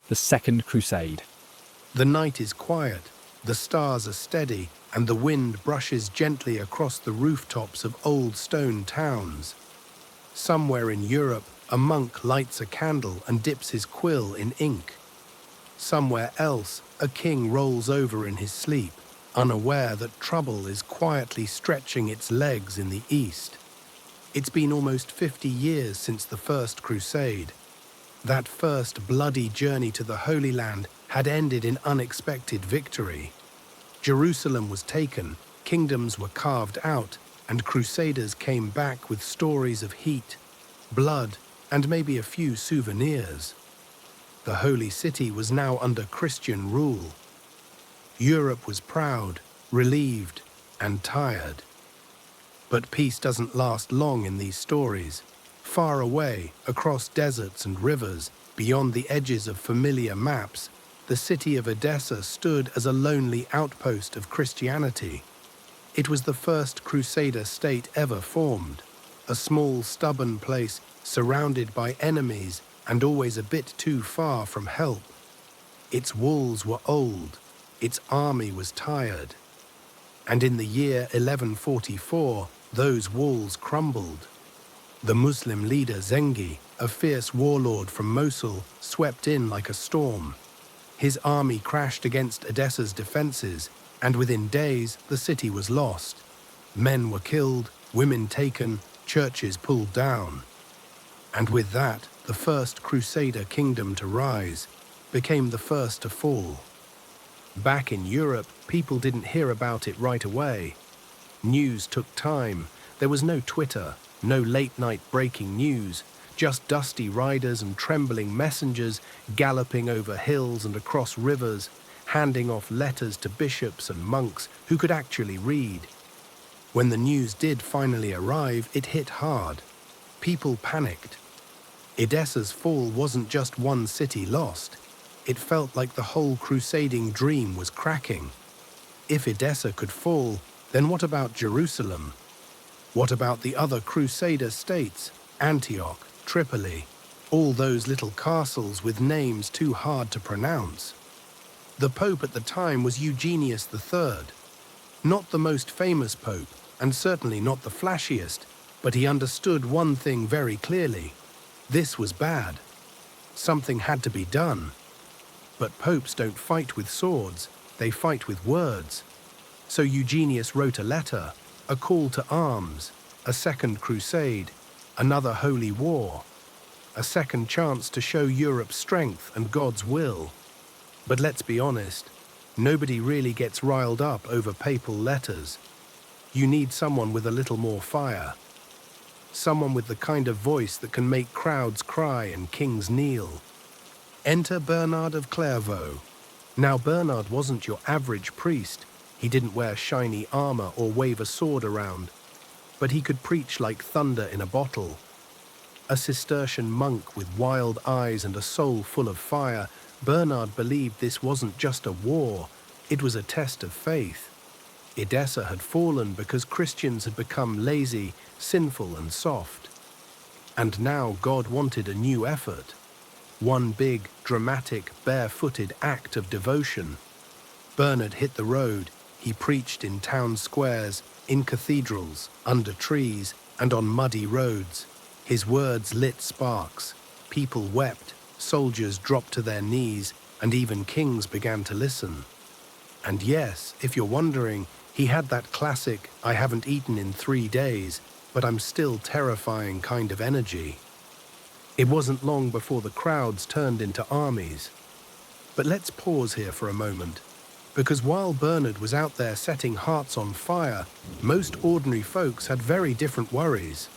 the Second Crusade. The night is quiet, the stars are steady, and the wind brushes gently across the rooftops of old stone towns. Somewhere in Europe, a monk lights a candle and dips his quill in ink. Somewhere else, a king rolls over in his sleep, unaware that trouble is quietly stretching its legs in the east. It's been almost 50 years since the First Crusade. That first bloody journey to the Holy Land had ended in unexpected victory. Jerusalem was taken, kingdoms were carved out, and crusaders came back with stories of heat, blood, and maybe a few souvenirs. The Holy City was now under Christian rule. Europe was proud, relieved, and tired. But peace doesn't last long in these stories. Far away, across deserts and rivers, beyond the edges of familiar maps, the city of Edessa stood as a lonely outpost of Christianity. It was the first Crusader state ever formed, a small, stubborn place surrounded by enemies and always a bit too far from help. Its walls were old, its army was tired. And in the year 1144, those walls crumbled. The Muslim leader Zengi, a fierce warlord from Mosul, swept in like a storm. His army crashed against Edessa's defenses, and within days the city was lost. Men were killed, women taken, churches pulled down. And with that, the first Crusader kingdom to rise became the first to fall. Back in Europe, people didn't hear about it right away. News took time. There was no Twitter, no late-night breaking news, just dusty riders and trembling messengers galloping over hills and across rivers, handing off letters to bishops and monks who could actually read. When the news did finally arrive, it hit hard. People panicked. Edessa's fall wasn't just one city lost. It felt like the whole crusading dream was cracking. If Edessa could fall, then what about Jerusalem? What about the other Crusader states, Antioch, Tripoli, all those little castles with names too hard to pronounce? The pope at the time was Eugenius III. Not the most famous pope, and certainly not the flashiest, but he understood one thing very clearly. This was bad. Something had to be done. But popes don't fight with swords, they fight with words. So Eugenius wrote a letter, a call to arms, a second crusade, another holy war, a second chance to show Europe's strength and God's will. But let's be honest, nobody really gets riled up over papal letters. You need someone with a little more fire. Someone with the kind of voice that can make crowds cry and kings kneel. Enter Bernard of Clairvaux. Now Bernard wasn't your average priest. He didn't wear shiny armor or wave a sword around, but he could preach like thunder in a bottle. A Cistercian monk with wild eyes and a soul full of fire, Bernard believed this wasn't just a war, it was a test of faith. Edessa had fallen because Christians had become lazy, sinful and soft. And now God wanted a new effort. One big, dramatic, barefooted act of devotion. Bernard hit the road. He preached in town squares, in cathedrals, under trees, and on muddy roads. His words lit sparks. People wept, soldiers dropped to their knees, and even kings began to listen. And yes, if you're wondering, he had that classic, I haven't eaten in 3 days, but I'm still terrifying kind of energy. It wasn't long before the crowds turned into armies. But let's pause here for a moment. Because while Bernard was out there setting hearts on fire, most ordinary folks had very different worries.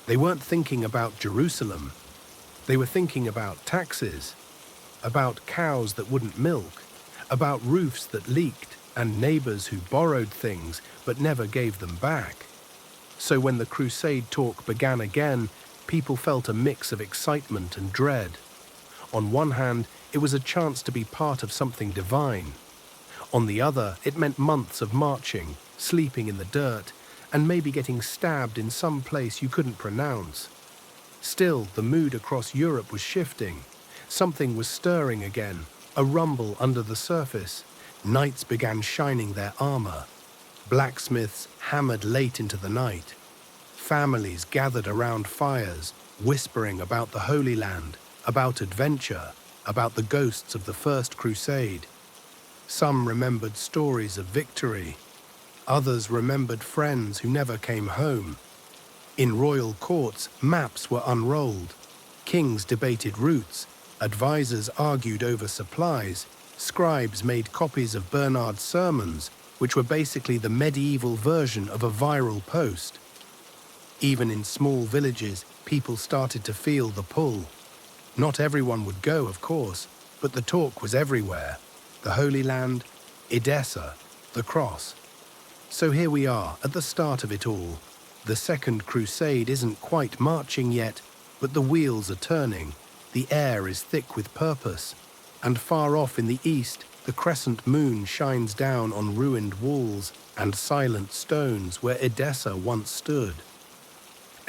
They weren't thinking about Jerusalem. They were thinking about taxes, about cows that wouldn't milk, about roofs that leaked, and neighbors who borrowed things but never gave them back. So when the crusade talk began again, people felt a mix of excitement and dread. On one hand, it was a chance to be part of something divine. On the other, it meant months of marching, sleeping in the dirt, and maybe getting stabbed in some place you couldn't pronounce. Still, the mood across Europe was shifting. Something was stirring again, a rumble under the surface. Knights began shining their armor. Blacksmiths hammered late into the night. Families gathered around fires, whispering about the Holy Land, about adventure, about the ghosts of the First Crusade. Some remembered stories of victory. Others remembered friends who never came home. In royal courts, maps were unrolled. Kings debated routes. Advisors argued over supplies. Scribes made copies of Bernard's sermons, which were basically the medieval version of a viral post. Even in small villages, people started to feel the pull. Not everyone would go, of course, but the talk was everywhere. The Holy Land, Edessa, the Cross. So here we are, at the start of it all. The Second Crusade isn't quite marching yet, but the wheels are turning. The air is thick with purpose. And far off in the east, the crescent moon shines down on ruined walls and silent stones where Edessa once stood.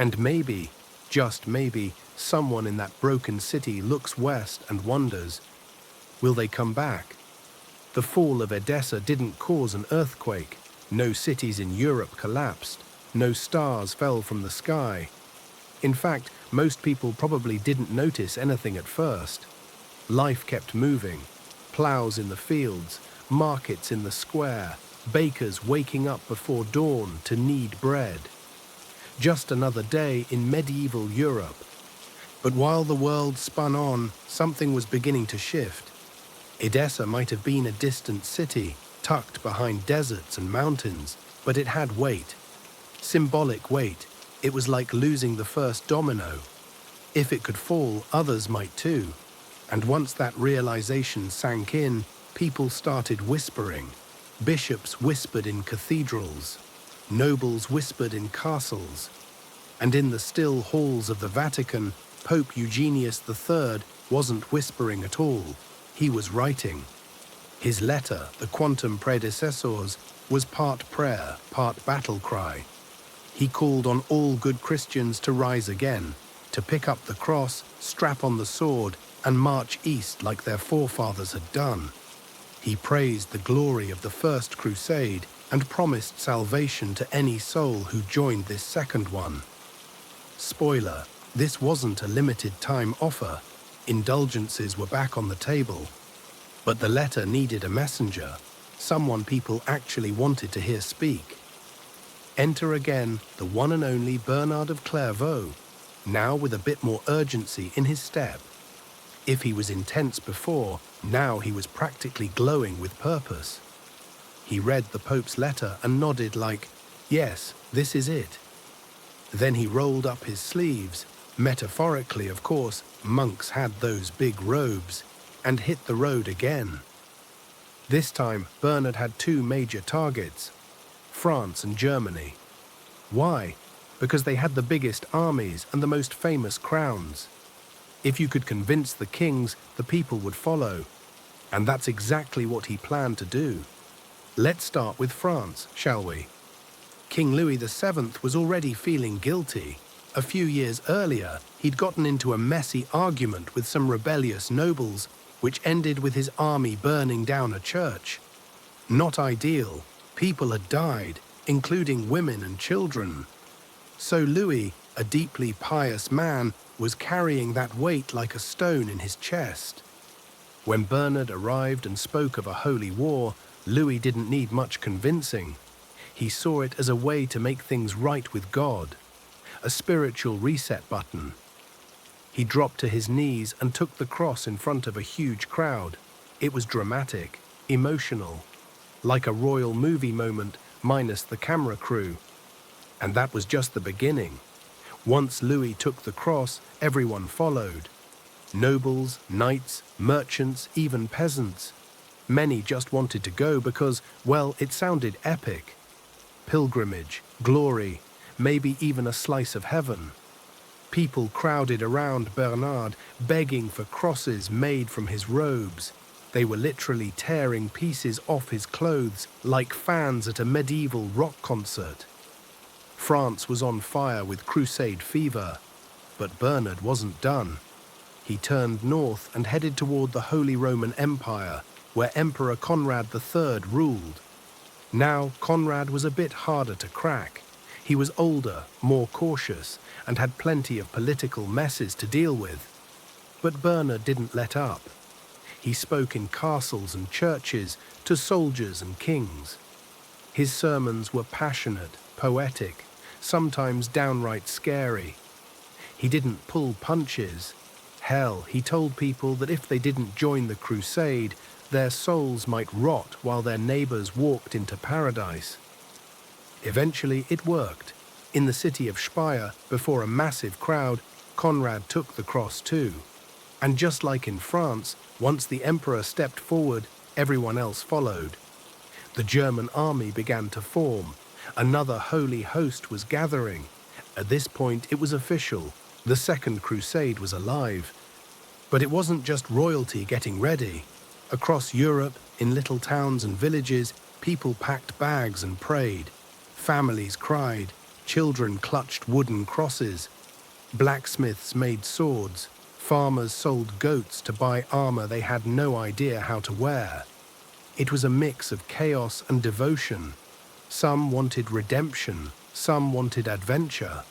And maybe, just maybe, someone in that broken city looks west and wonders, will they come back? The fall of Edessa didn't cause an earthquake. No cities in Europe collapsed. No stars fell from the sky. In fact, most people probably didn't notice anything at first. Life kept moving. Plows in the fields, markets in the square, bakers waking up before dawn to knead bread. Just another day in medieval Europe. But while the world spun on, something was beginning to shift. Edessa might have been a distant city, tucked behind deserts and mountains, but it had weight. Symbolic weight. It was like losing the first domino. If it could fall, others might too. And once that realization sank in, people started whispering. Bishops whispered in cathedrals. Nobles whispered in castles. And in the still halls of the Vatican, Pope Eugenius III wasn't whispering at all. He was writing. His letter, the Quantum Predecessors, was part prayer, part battle cry. He called on all good Christians to rise again, to pick up the cross, strap on the sword, and march east like their forefathers had done. He praised the glory of the First Crusade and promised salvation to any soul who joined this second one. Spoiler, this wasn't a limited time offer. Indulgences were back on the table. But the letter needed a messenger, someone people actually wanted to hear speak. Enter again the one and only Bernard of Clairvaux, now with a bit more urgency in his step. If he was intense before, now he was practically glowing with purpose. He read the Pope's letter and nodded like, yes, this is it. Then he rolled up his sleeves, metaphorically of course, monks had those big robes, and hit the road again. This time, Bernard had two major targets, France and Germany. Why? Because they had the biggest armies and the most famous crowns. If you could convince the kings, the people would follow. And that's exactly what he planned to do. Let's start with France, shall we? King Louis VII was already feeling guilty. A few years earlier, he'd gotten into a messy argument with some rebellious nobles, which ended with his army burning down a church. Not ideal. People had died, including women and children. So Louis, a deeply pious man, was carrying that weight like a stone in his chest. When Bernard arrived and spoke of a holy war, Louis didn't need much convincing. He saw it as a way to make things right with God, a spiritual reset button. He dropped to his knees and took the cross in front of a huge crowd. It was dramatic, emotional, like a royal movie moment minus the camera crew. And that was just the beginning. Once Louis took the cross, everyone followed. Nobles, knights, merchants, even peasants. Many just wanted to go because, well, it sounded epic. Pilgrimage, glory, maybe even a slice of heaven. People crowded around Bernard, begging for crosses made from his robes. They were literally tearing pieces off his clothes like fans at a medieval rock concert. France was on fire with crusade fever, but Bernard wasn't done. He turned north and headed toward the Holy Roman Empire, where Emperor Conrad III ruled. Now, Conrad was a bit harder to crack. He was older, more cautious, and had plenty of political messes to deal with. But Bernard didn't let up. He spoke in castles and churches to soldiers and kings. His sermons were passionate, poetic, sometimes downright scary. He didn't pull punches. Hell, he told people that if they didn't join the crusade, their souls might rot while their neighbors walked into paradise. Eventually, it worked. In the city of Speyer, before a massive crowd, Conrad took the cross too. And just like in France, once the emperor stepped forward, everyone else followed. The German army began to form. Another holy host was gathering. At this point, it was official. The Second Crusade was alive. But it wasn't just royalty getting ready. Across Europe, in little towns and villages, people packed bags and prayed. Families cried. Children clutched wooden crosses. Blacksmiths made swords. Farmers sold goats to buy armor they had no idea how to wear. It was a mix of chaos and devotion. Some wanted redemption, some wanted adventure,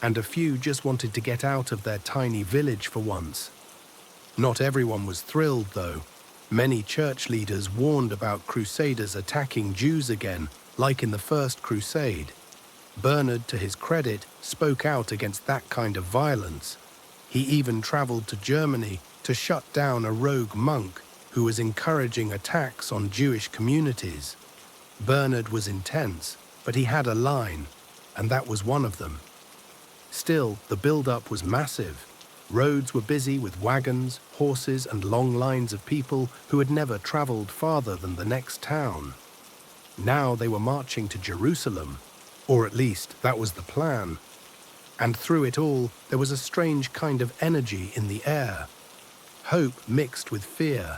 and a few just wanted to get out of their tiny village for once. Not everyone was thrilled, though. Many church leaders warned about crusaders attacking Jews again, like in the First Crusade. Bernard, to his credit, spoke out against that kind of violence. He even traveled to Germany to shut down a rogue monk who was encouraging attacks on Jewish communities. Bernard was intense, but he had a line, and that was one of them. Still, the build-up was massive. Roads were busy with wagons, horses, and long lines of people who had never traveled farther than the next town. Now they were marching to Jerusalem, or at least that was the plan. And through it all, there was a strange kind of energy in the air. Hope mixed with fear.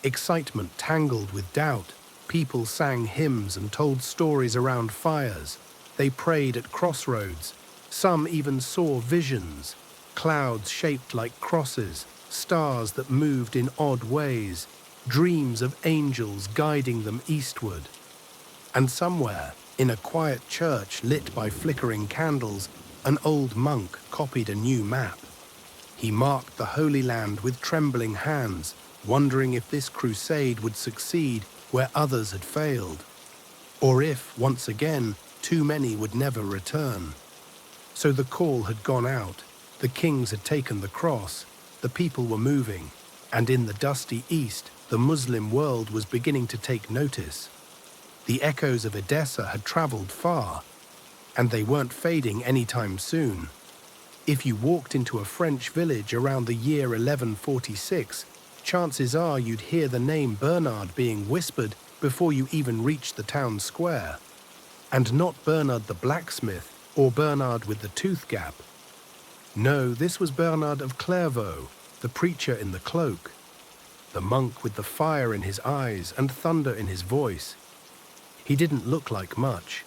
Excitement tangled with doubt. People sang hymns and told stories around fires. They prayed at crossroads. Some even saw visions. Clouds shaped like crosses, stars that moved in odd ways, dreams of angels guiding them eastward. And somewhere, in a quiet church lit by flickering candles, an old monk copied a new map. He marked the Holy Land with trembling hands, wondering if this crusade would succeed where others had failed, or if, once again, too many would never return. So the call had gone out. The kings had taken the cross, the people were moving, and in the dusty east, the Muslim world was beginning to take notice. The echoes of Edessa had traveled far, and they weren't fading anytime soon. If you walked into a French village around the year 1146, chances are you'd hear the name Bernard being whispered before you even reached the town square. And not Bernard the blacksmith, or Bernard with the tooth gap. No, this was Bernard of Clairvaux, the preacher in the cloak, the monk with the fire in his eyes and thunder in his voice. He didn't look like much.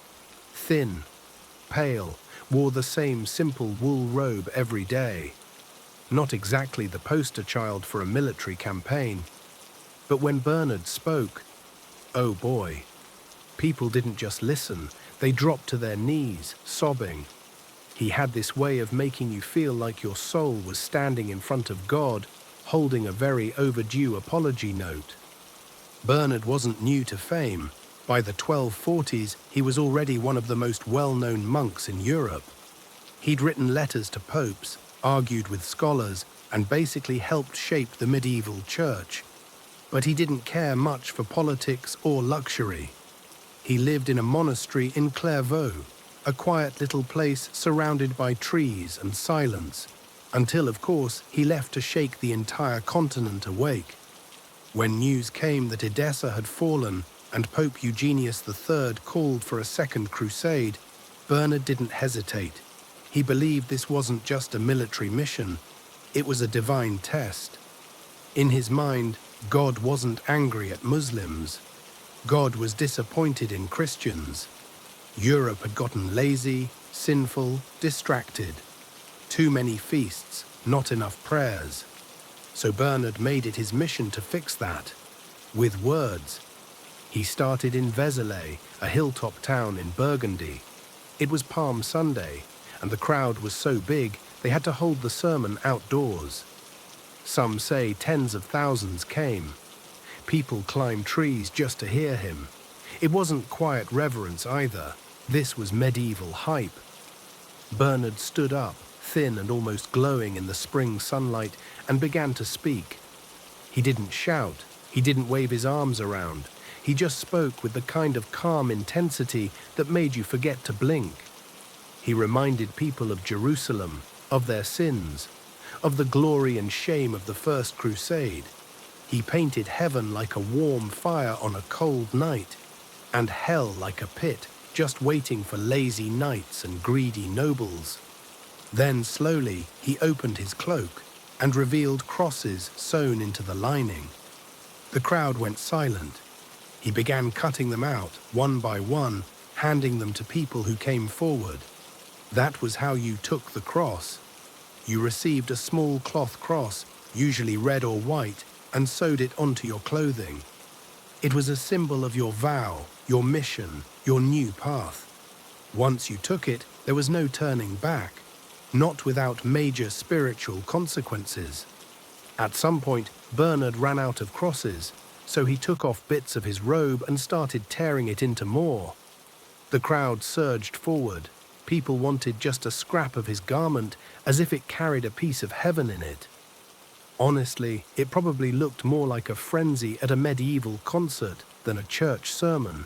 Thin, pale, wore the same simple wool robe every day. Not exactly the poster child for a military campaign. But when Bernard spoke, oh boy, people didn't just listen, they dropped to their knees, sobbing. He had this way of making you feel like your soul was standing in front of God, holding a very overdue apology note. Bernard wasn't new to fame. By the 1240s, he was already one of the most well-known monks in Europe. He'd written letters to popes, argued with scholars, and basically helped shape the medieval church. But he didn't care much for politics or luxury. He lived in a monastery in Clairvaux, a quiet little place surrounded by trees and silence, until, of course, he left to shake the entire continent awake. When news came that Edessa had fallen and Pope Eugenius III called for a Second Crusade, Bernard didn't hesitate. He believed this wasn't just a military mission, it was a divine test. In his mind, God wasn't angry at Muslims. God was disappointed in Christians. Europe had gotten lazy, sinful, distracted. Too many feasts, not enough prayers. So Bernard made it his mission to fix that. With words. He started in Vézelay, a hilltop town in Burgundy. It was Palm Sunday, and the crowd was so big they had to hold the sermon outdoors. Some say tens of thousands came. People climbed trees just to hear him. It wasn't quiet reverence either. This was medieval hype. Bernard stood up, thin and almost glowing in the spring sunlight, and began to speak. He didn't shout. He didn't wave his arms around. He just spoke with the kind of calm intensity that made you forget to blink. He reminded people of Jerusalem, of their sins, of the glory and shame of the First Crusade. He painted heaven like a warm fire on a cold night, and hell like a pit, just waiting for lazy knights and greedy nobles. Then slowly he opened his cloak and revealed crosses sewn into the lining. The crowd went silent. He began cutting them out, one by one, handing them to people who came forward. That was how you took the cross. You received a small cloth cross, usually red or white, and sewed it onto your clothing. It was a symbol of your vow, your mission, your new path. Once you took it, there was no turning back, not without major spiritual consequences. At some point, Bernard ran out of crosses, so he took off bits of his robe and started tearing it into more. The crowd surged forward. People wanted just a scrap of his garment, as if it carried a piece of heaven in it. Honestly, it probably looked more like a frenzy at a medieval concert than a church sermon.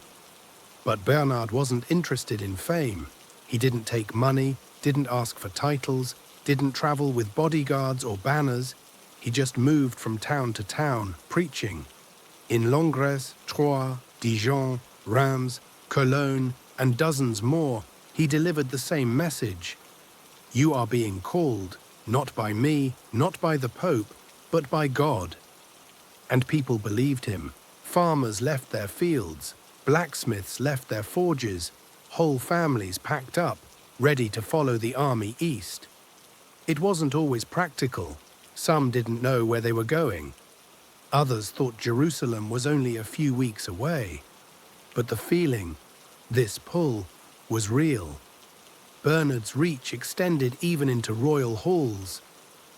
But Bernard wasn't interested in fame. He didn't take money, didn't ask for titles, didn't travel with bodyguards or banners. He just moved from town to town, preaching. In Langres, Troyes, Dijon, Reims, Cologne, and dozens more, he delivered the same message. You are being called, not by me, not by the Pope, but by God. And people believed him. Farmers left their fields, blacksmiths left their forges, whole families packed up, ready to follow the army east. It wasn't always practical. Some didn't know where they were going. Others thought Jerusalem was only a few weeks away. But the feeling, this pull, was real. Bernard's reach extended even into royal halls.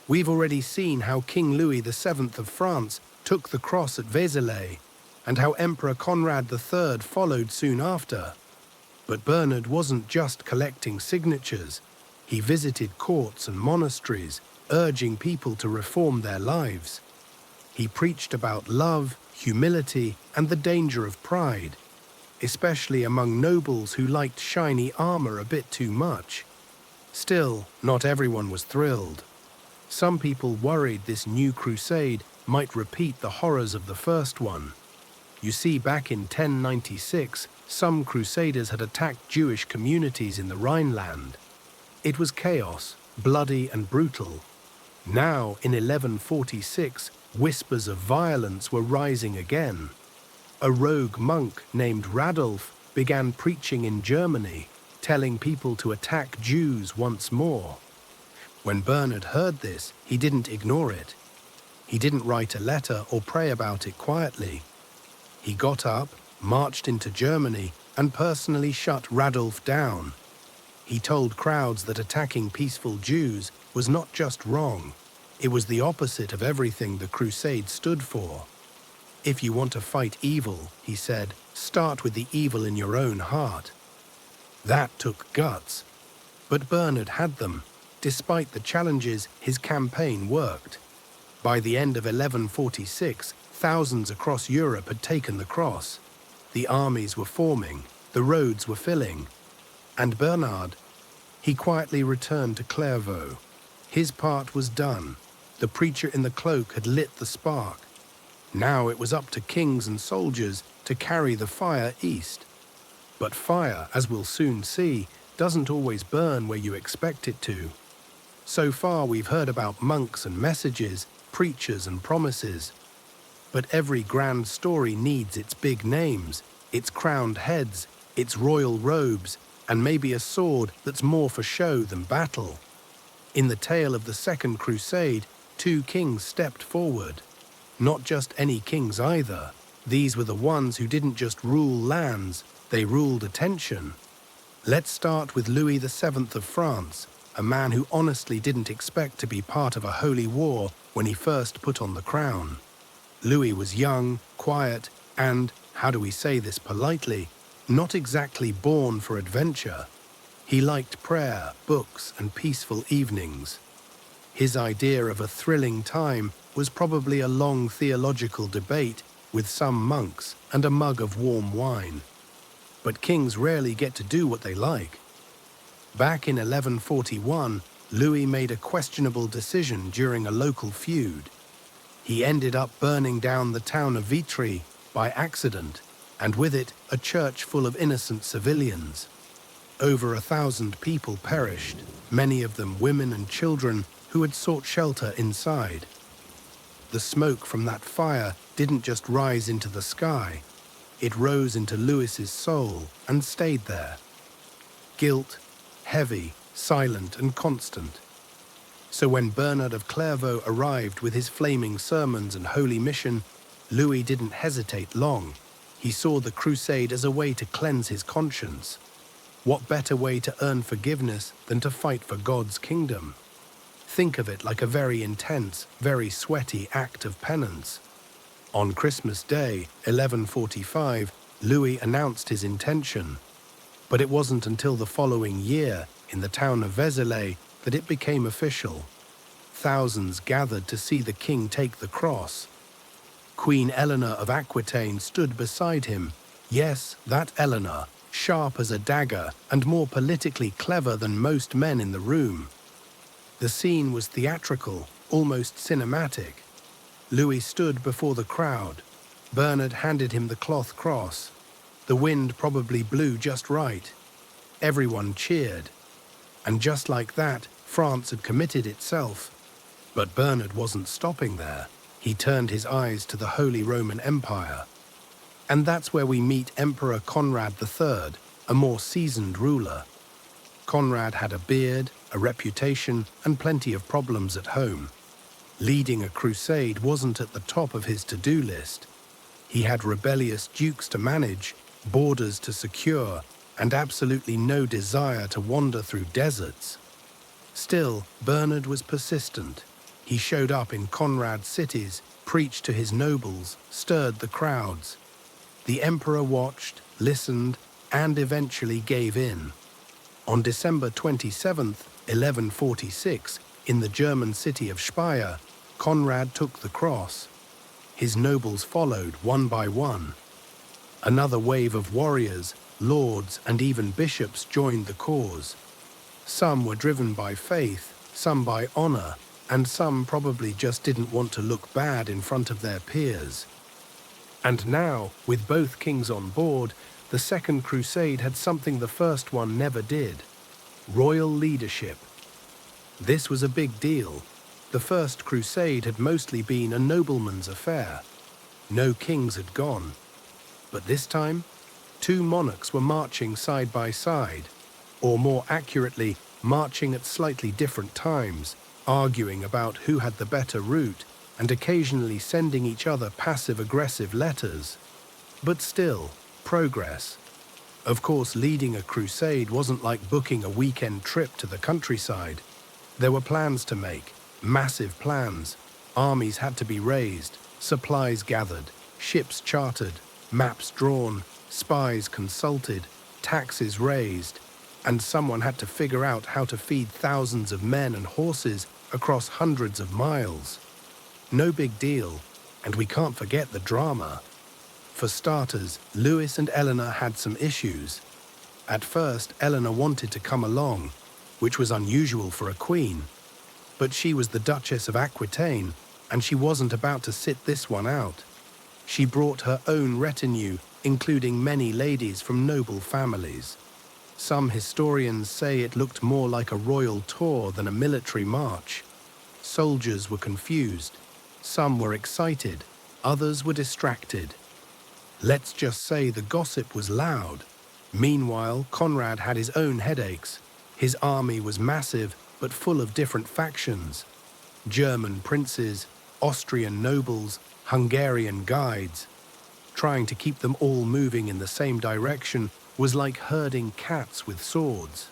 We've already seen how King Louis VII of France took the cross at Vézelay, and how Emperor Conrad III followed soon after. But Bernard wasn't just collecting signatures. He visited courts and monasteries, urging people to reform their lives. He preached about love, humility, and the danger of pride, especially among nobles who liked shiny armor a bit too much. Still, not everyone was thrilled. Some people worried this new crusade might repeat the horrors of the first one. You see, back in 1096, some crusaders had attacked Jewish communities in the Rhineland. It was chaos, bloody and brutal. Now, in 1146, whispers of violence were rising again. A rogue monk named Radulf began preaching in Germany, telling people to attack Jews once more. When Bernard heard this, he didn't ignore it. He didn't write a letter or pray about it quietly. He got up, marched into Germany, and personally shut Radulf down. He told crowds that attacking peaceful Jews was not just wrong, it was the opposite of everything the Crusade stood for. If you want to fight evil, he said, start with the evil in your own heart. That took guts. But Bernard had them. Despite the challenges, his campaign worked. By the end of 1146, thousands across Europe had taken the cross. The armies were forming, the roads were filling. And Bernard, he quietly returned to Clairvaux. His part was done. The preacher in the cloak had lit the spark. Now it was up to kings and soldiers to carry the fire east. But fire, as we'll soon see, doesn't always burn where you expect it to. So far we've heard about monks and messages, preachers and promises. But every grand story needs its big names, its crowned heads, its royal robes, and maybe a sword that's more for show than battle. In the tale of the Second Crusade, two kings stepped forward. Not just any kings either. These were the ones who didn't just rule lands, they ruled attention. Let's start with Louis VII of France, a man who honestly didn't expect to be part of a holy war when he first put on the crown. Louis was young, quiet, and, how do we say this politely, not exactly born for adventure. He liked prayer, books, and peaceful evenings. His idea of a thrilling time was probably a long theological debate with some monks and a mug of warm wine. But kings rarely get to do what they like. Back in 1141, Louis made a questionable decision during a local feud. He ended up burning down the town of Vitry by accident, and with it a church full of innocent civilians. Over 1,000 people perished, many of them women and children who had sought shelter inside. The smoke from that fire didn't just rise into the sky. It rose into Louis's soul and stayed there. Guilt, heavy, silent and constant. So when Bernard of Clairvaux arrived with his flaming sermons and holy mission, Louis didn't hesitate long. He saw the crusade as a way to cleanse his conscience. What better way to earn forgiveness than to fight for God's kingdom? Think of it like a very intense, very sweaty act of penance. On Christmas Day, 1145, Louis announced his intention. But it wasn't until the following year, in the town of Vézelay, that it became official. Thousands gathered to see the king take the cross. Queen Eleanor of Aquitaine stood beside him. Yes, that Eleanor, sharp as a dagger and more politically clever than most men in the room. The scene was theatrical, almost cinematic. Louis stood before the crowd. Bernard handed him the cloth cross. The wind probably blew just right. Everyone cheered. And just like that, France had committed itself. But Bernard wasn't stopping there. He turned his eyes to the Holy Roman Empire. And that's where we meet Emperor Conrad III, a more seasoned ruler. Conrad had a beard, a reputation, and plenty of problems at home. Leading a crusade wasn't at the top of his to-do list. He had rebellious dukes to manage, borders to secure, and absolutely no desire to wander through deserts. Still, Bernard was persistent. He showed up in Conrad's cities, preached to his nobles, stirred the crowds. The emperor watched, listened, and eventually gave in. On December 27th, 1146, in the German city of Speyer, Conrad took the cross. His nobles followed one by one. Another wave of warriors, lords, and even bishops joined the cause. Some were driven by faith, some by honor, and some probably just didn't want to look bad in front of their peers. And now, with both kings on board, the Second Crusade had something the first one never did: royal leadership. This was a big deal. The First Crusade had mostly been a nobleman's affair. No kings had gone. But this time, two monarchs were marching side by side, or more accurately, marching at slightly different times, arguing about who had the better route, and occasionally sending each other passive-aggressive letters. But still, progress. Of course, leading a crusade wasn't like booking a weekend trip to the countryside. There were plans to make, massive plans. Armies had to be raised, supplies gathered, ships chartered, maps drawn, spies consulted, taxes raised, and someone had to figure out how to feed thousands of men and horses across hundreds of miles. No big deal, and we can't forget the drama. For starters, Louis and Eleanor had some issues. At first, Eleanor wanted to come along, which was unusual for a queen. But she was the Duchess of Aquitaine, and she wasn't about to sit this one out. She brought her own retinue, including many ladies from noble families. Some historians say it looked more like a royal tour than a military march. Soldiers were confused. Some were excited. Others were distracted. Let's just say the gossip was loud. Meanwhile, Conrad had his own headaches. His army was massive, but full of different factions. German princes, Austrian nobles, Hungarian guides. Trying to keep them all moving in the same direction was like herding cats with swords.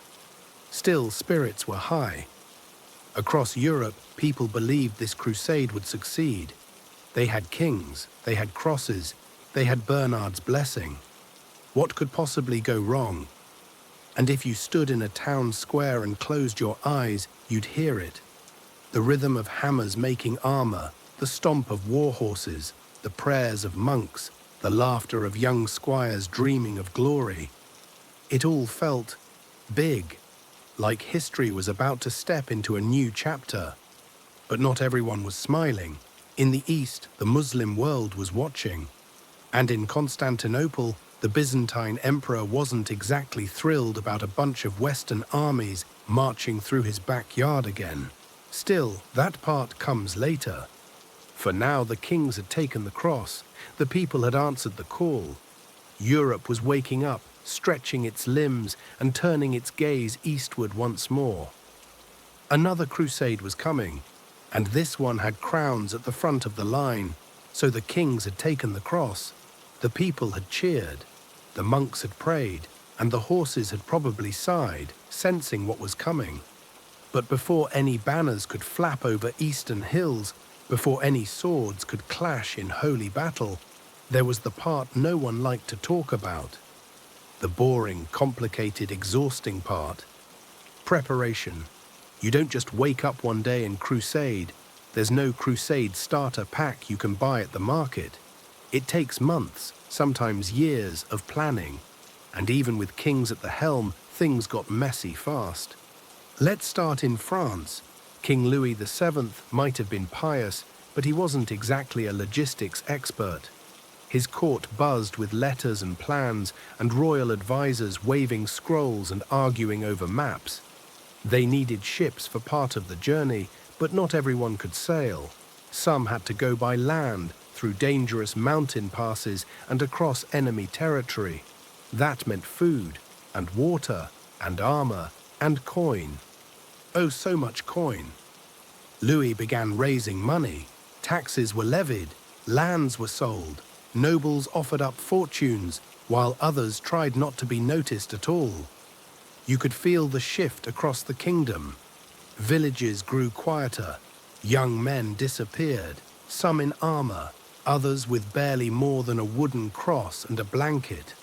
Still, spirits were high. Across Europe, people believed this crusade would succeed. They had kings, they had crosses, they had Bernard's blessing. What could possibly go wrong? And if you stood in a town square and closed your eyes, you'd hear it. The rhythm of hammers making armor, the stomp of war horses, the prayers of monks, the laughter of young squires dreaming of glory. It all felt big, like history was about to step into a new chapter. But not everyone was smiling. In the East, the Muslim world was watching. And in Constantinople, the Byzantine emperor wasn't exactly thrilled about a bunch of Western armies marching through his backyard again. Still, that part comes later. For now, the kings had taken the cross. The people had answered the call. Europe was waking up, stretching its limbs and turning its gaze eastward once more. Another crusade was coming, and this one had crowns at the front of the line. So the kings had taken the cross. The people had cheered. The monks had prayed, and the horses had probably sighed, sensing what was coming. But before any banners could flap over eastern hills, before any swords could clash in holy battle, there was the part no one liked to talk about. The boring, complicated, exhausting part. Preparation. You don't just wake up one day and crusade. There's no crusade starter pack you can buy at the market. It takes months, sometimes years, of planning. And even with kings at the helm, things got messy fast. Let's start in France. King Louis VII might have been pious, but he wasn't exactly a logistics expert. His court buzzed with letters and plans, and royal advisors waving scrolls and arguing over maps. They needed ships for part of the journey, but not everyone could sail. Some had to go by land, through dangerous mountain passes and across enemy territory. That meant food, and water, and armor, and coin. Oh, so much coin. Louis began raising money. Taxes were levied, lands were sold, nobles offered up fortunes, while others tried not to be noticed at all. You could feel the shift across the kingdom. Villages grew quieter, young men disappeared, some in armor, others with barely more than a wooden cross and a blanket.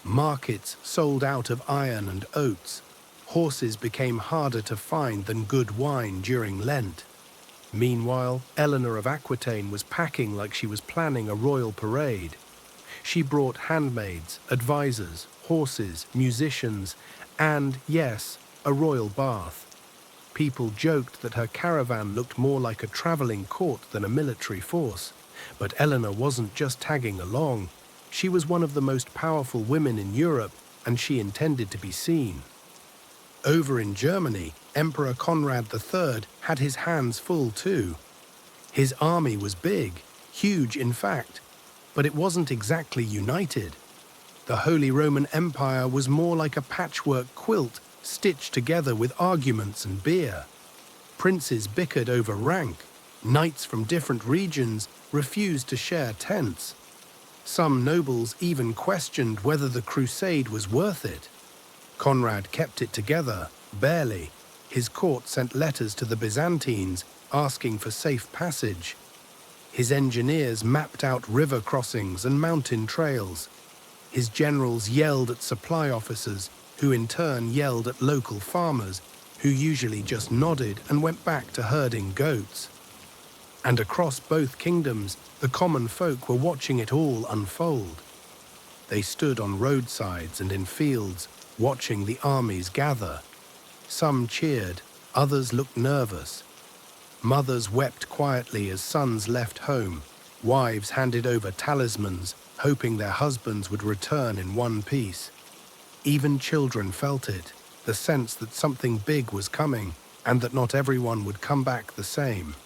Markets sold out of iron and oats. Horses became harder to find than good wine during Lent. Meanwhile, Eleanor of Aquitaine was packing like she was planning a royal parade. She brought handmaids, advisors, horses, musicians, and, yes, a royal bath. People joked that her caravan looked more like a traveling court than a military force. But Eleanor wasn't just tagging along. She was one of the most powerful women in Europe, and she intended to be seen. Over in Germany, Emperor Conrad III had his hands full too. His army was big, huge in fact, but it wasn't exactly united. The Holy Roman Empire was more like a patchwork quilt stitched together with arguments and beer. Princes bickered over rank. Knights from different regions refused to share tents. Some nobles even questioned whether the crusade was worth it. Conrad kept it together, barely. His court sent letters to the Byzantines asking for safe passage. His engineers mapped out river crossings and mountain trails. His generals yelled at supply officers, who in turn yelled at local farmers, who usually just nodded and went back to herding goats. And across both kingdoms, the common folk were watching it all unfold. They stood on roadsides and in fields, watching the armies gather. Some cheered, others looked nervous. Mothers wept quietly as sons left home. Wives handed over talismans, hoping their husbands would return in one piece. Even children felt it, the sense that something big was coming, and that not everyone would come back the same.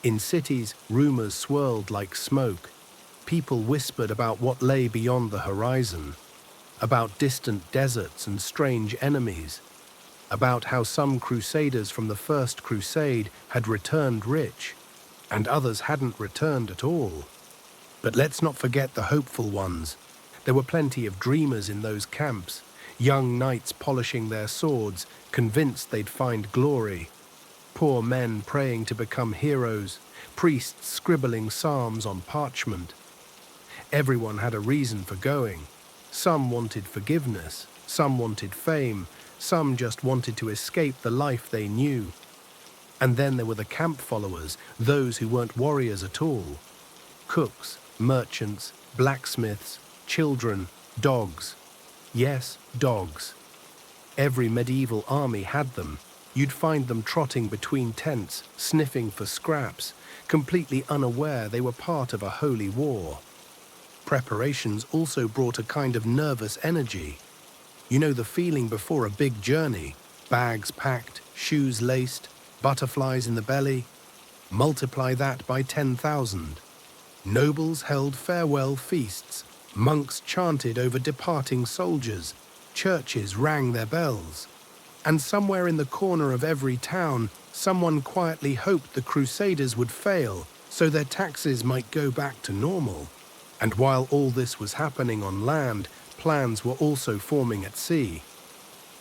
In cities, rumors swirled like smoke. People whispered about what lay beyond the horizon, about distant deserts and strange enemies. about how some crusaders from the First Crusade had returned rich, and others hadn't returned at all. But let's not forget the hopeful ones. There were plenty of dreamers in those camps, young knights polishing their swords, convinced they'd find glory. Poor men praying to become heroes, priests scribbling psalms on parchment. Everyone had a reason for going. Some wanted forgiveness, some wanted fame, some just wanted to escape the life they knew. And then there were the camp followers, those who weren't warriors at all. Cooks, merchants, blacksmiths, children, dogs. Yes, dogs. Every medieval army had them. You'd find them trotting between tents, sniffing for scraps, completely unaware they were part of a holy war. Preparations also brought a kind of nervous energy. You know the feeling before a big journey, bags packed, shoes laced, butterflies in the belly. Multiply that by 10,000. Nobles held farewell feasts, monks chanted over departing soldiers, churches rang their bells. And somewhere in the corner of every town, someone quietly hoped the Crusaders would fail so their taxes might go back to normal. And while all this was happening on land, plans were also forming at sea.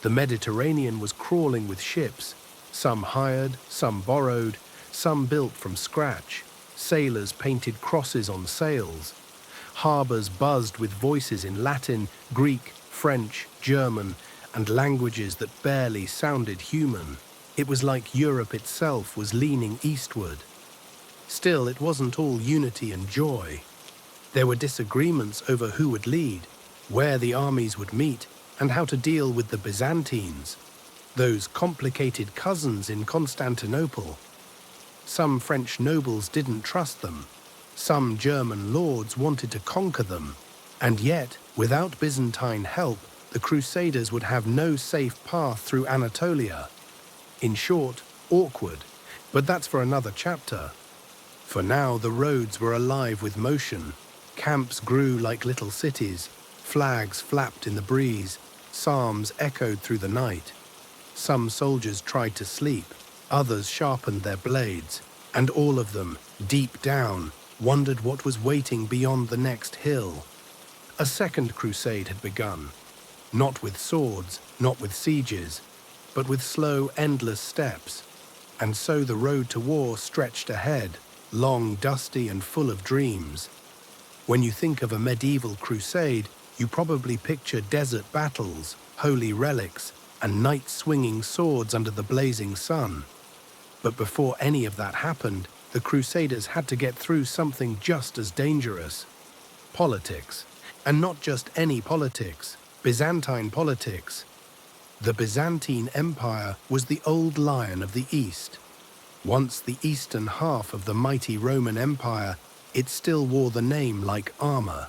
The Mediterranean was crawling with ships, some hired, some borrowed, some built from scratch. Sailors painted crosses on sails. Harbours buzzed with voices in Latin, Greek, French, German, and languages that barely sounded human. It was like Europe itself was leaning eastward. Still, it wasn't all unity and joy. There were disagreements over who would lead, where the armies would meet, and how to deal with the Byzantines, those complicated cousins in Constantinople. Some French nobles didn't trust them. Some German lords wanted to conquer them. And yet, without Byzantine help, the Crusaders would have no safe path through Anatolia. In short, awkward. But that's for another chapter. For now, the roads were alive with motion. Camps grew like little cities. Flags flapped in the breeze. Psalms echoed through the night. Some soldiers tried to sleep. Others sharpened their blades. And all of them, deep down, wondered what was waiting beyond the next hill. A second crusade had begun. Not with swords, not with sieges, but with slow, endless steps. And so the road to war stretched ahead, long, dusty, and full of dreams. When you think of a medieval crusade, you probably picture desert battles, holy relics, and knights swinging swords under the blazing sun. But before any of that happened, the Crusaders had to get through something just as dangerous. Politics. And not just any politics, Byzantine politics. The Byzantine Empire was the old lion of the East. Once the eastern half of the mighty Roman Empire, it still wore the name like armor.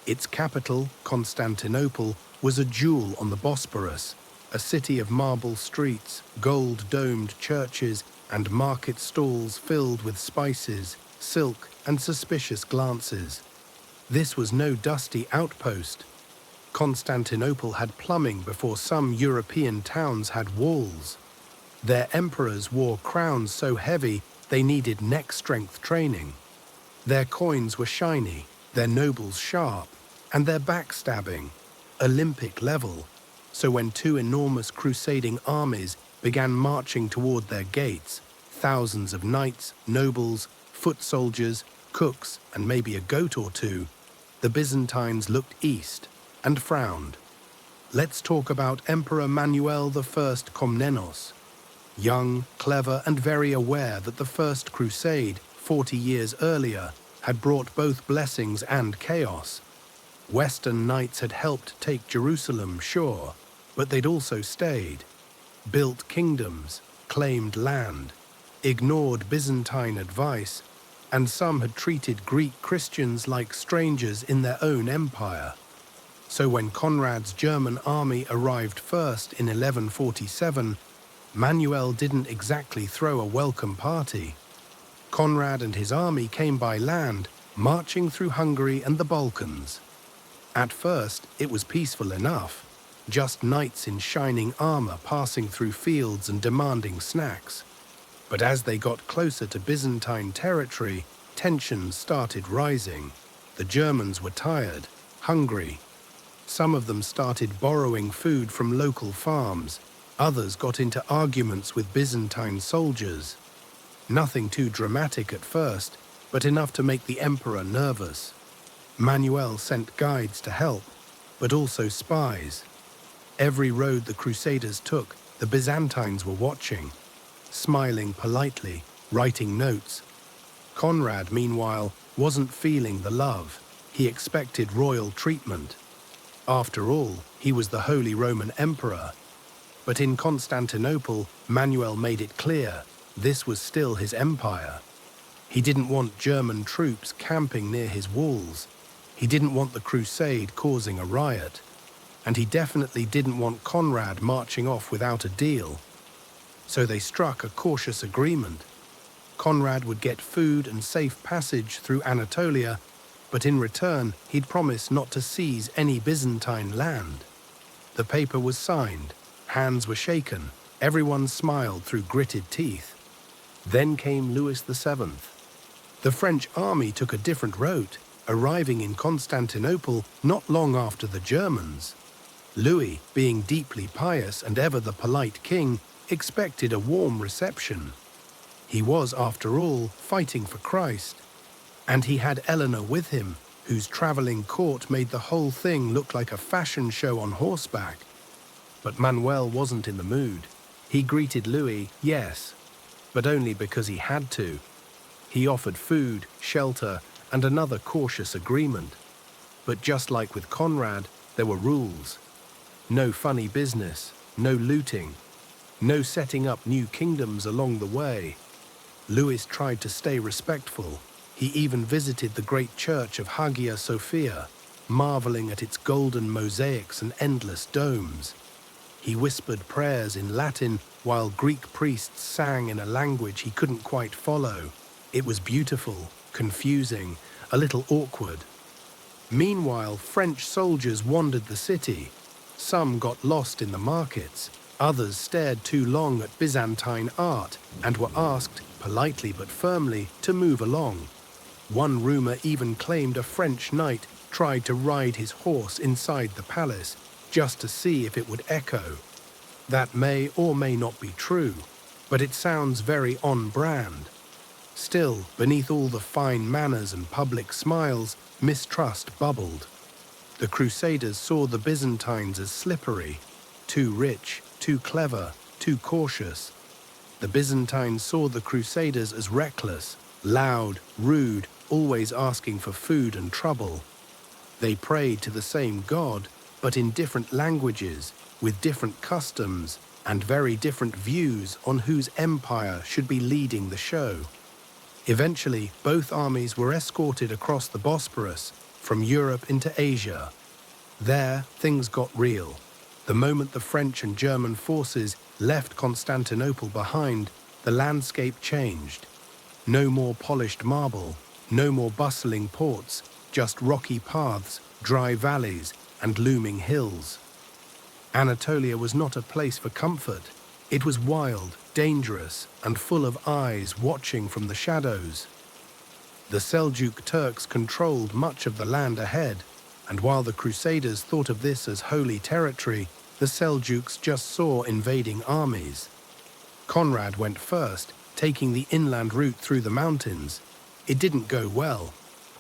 Its capital, Constantinople, was a jewel on the Bosporus, a city of marble streets, gold-domed churches, and market stalls filled with spices, silk, and suspicious glances. This was no dusty outpost. Constantinople had plumbing before some European towns had walls. Their emperors wore crowns so heavy they needed neck-strength training. Their coins were shiny, their nobles sharp, and their backstabbing, Olympic level. So when two enormous crusading armies began marching toward their gates, thousands of knights, nobles, foot soldiers, cooks, and maybe a goat or two, the Byzantines looked east and frowned. Let's talk about Emperor Manuel I Komnenos. Young, clever, and very aware that the First Crusade, 40 years earlier, had brought both blessings and chaos. Western knights had helped take Jerusalem, sure, but they'd also stayed, built kingdoms, claimed land, ignored Byzantine advice, and some had treated Greek Christians like strangers in their own empire. So when Conrad's German army arrived first in 1147, Manuel didn't exactly throw a welcome party. Conrad and his army came by land, marching through Hungary and the Balkans. At first, it was peaceful enough. just knights in shining armor passing through fields and demanding snacks. But as they got closer to Byzantine territory, tensions started rising. The Germans were tired, hungry. Some of them started borrowing food from local farms. Others got into arguments with Byzantine soldiers. Nothing too dramatic at first, but enough to make the emperor nervous. Manuel sent guides to help, but also spies. Every road the Crusaders took, the Byzantines were watching, smiling politely, writing notes. Conrad, meanwhile, wasn't feeling the love. He expected royal treatment. After all, he was the Holy Roman Emperor. But in Constantinople, Manuel made it clear this was still his empire. He didn't want German troops camping near his walls. He didn't want the crusade causing a riot. And he definitely didn't want Conrad marching off without a deal. So they struck a cautious agreement. Conrad would get food and safe passage through Anatolia, but in return, he'd promised not to seize any Byzantine land. The paper was signed, hands were shaken, everyone smiled through gritted teeth. Then came Louis VII. The French army took a different route, arriving in Constantinople not long after the Germans. Louis, being deeply pious and ever the polite king, expected a warm reception. He was, after all, fighting for Christ. And he had Eleanor with him, whose traveling court made the whole thing look like a fashion show on horseback. But Manuel wasn't in the mood. He greeted Louis, yes, but only because he had to. He offered food, shelter, and another cautious agreement. But just like with Conrad, there were rules. No funny business, no looting, no setting up new kingdoms along the way. Louis tried to stay respectful. He even visited the great church of Hagia Sophia, marveling at its golden mosaics and endless domes. He whispered prayers in Latin while Greek priests sang in a language he couldn't quite follow. It was beautiful, confusing, a little awkward. Meanwhile, French soldiers wandered the city. Some got lost in the markets. Others stared too long at Byzantine art and were asked, politely but firmly, to move along. One rumor even claimed a French knight tried to ride his horse inside the palace just to see if it would echo. That may or may not be true, but it sounds very on-brand. Still, beneath all the fine manners and public smiles, mistrust bubbled. The Crusaders saw the Byzantines as slippery, too rich, too clever, too cautious. The Byzantines saw the Crusaders as reckless, loud, rude, always asking for food and trouble. They prayed to the same God, but in different languages, with different customs, and very different views on whose empire should be leading the show. Eventually, both armies were escorted across the Bosporus, from Europe into Asia. There, things got real. The moment the French and German forces left Constantinople behind, the landscape changed. No more polished marble, no more bustling ports, just rocky paths, dry valleys, and looming hills. Anatolia was not a place for comfort. It was wild, dangerous, and full of eyes watching from the shadows. The Seljuk Turks controlled much of the land ahead, and while the Crusaders thought of this as holy territory, the Seljuks just saw invading armies. Conrad went first, taking the inland route through the mountains. It didn't go well.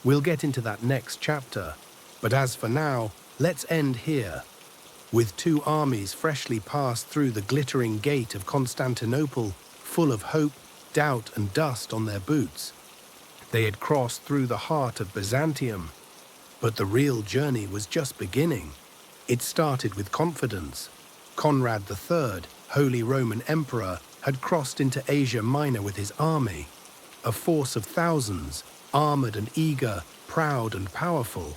We'll get into that next chapter. But as for now, let's end here. With two armies freshly passed through the glittering gate of Constantinople, full of hope, doubt, and dust on their boots. They had crossed through the heart of Byzantium. But the real journey was just beginning. It started with confidence. Conrad III, Holy Roman Emperor, had crossed into Asia Minor with his army. A force of thousands, armored and eager, proud and powerful.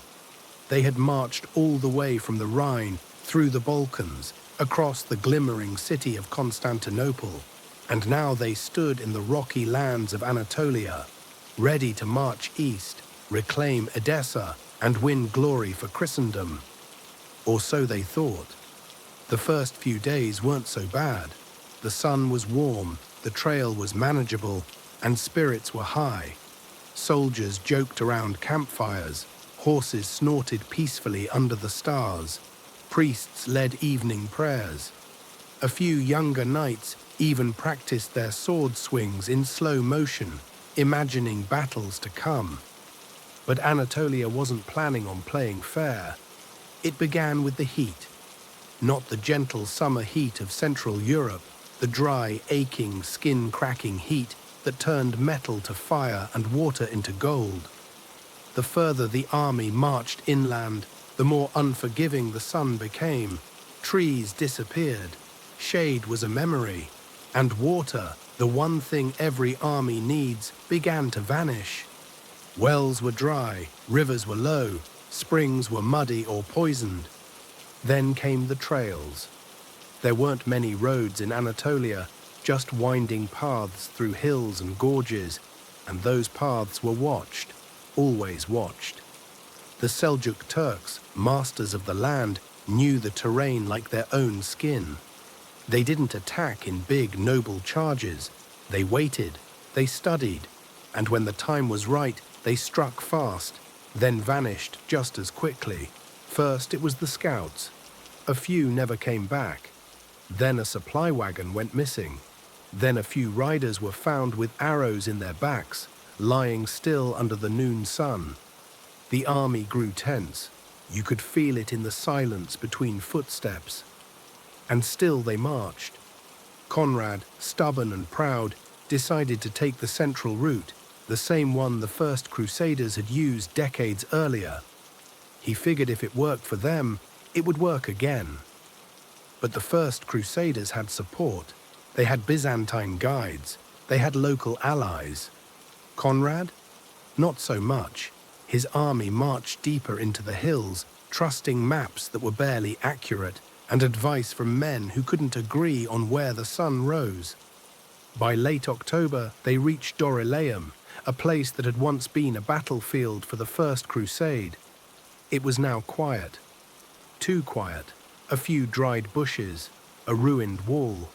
They had marched all the way from the Rhine, through the Balkans, across the glimmering city of Constantinople, and now they stood in the rocky lands of Anatolia, ready to march east, reclaim Edessa, and win glory for Christendom. Or so they thought. The first few days weren't so bad. The sun was warm, the trail was manageable, and spirits were high. Soldiers joked around campfires, horses snorted peacefully under the stars, priests led evening prayers. A few younger knights even practiced their sword swings in slow motion, imagining battles to come. But Anatolia wasn't planning on playing fair. It began with the heat. Not the gentle summer heat of Central Europe, the dry, aching, skin-cracking heat that turned metal to fire and water into gold. The further the army marched inland, the more unforgiving the sun became. Trees disappeared, shade was a memory, and water, the one thing every army needs, began to vanish. Wells were dry, rivers were low, springs were muddy or poisoned. Then came the trails. There weren't many roads in Anatolia, just winding paths through hills and gorges, and those paths were watched, always watched. The Seljuk Turks, masters of the land, knew the terrain like their own skin. They didn't attack in big, noble charges. They waited, they studied, and when the time was right, they struck fast, then vanished just as quickly. First it was the scouts. A few never came back. Then a supply wagon went missing. Then a few riders were found with arrows in their backs, lying still under the noon sun. The army grew tense. You could feel it in the silence between footsteps. And still they marched. Conrad, stubborn and proud, decided to take the central route, the same one the first Crusaders had used decades earlier. He figured if it worked for them, it would work again. But the first Crusaders had support. They had Byzantine guides. They had local allies. Conrad? Not so much. His army marched deeper into the hills, trusting maps that were barely accurate and advice from men who couldn't agree on where the sun rose. By late October, they reached Dorylaeum, a place that had once been a battlefield for the First Crusade. It was now quiet. Too quiet. A few dried bushes, a ruined wall.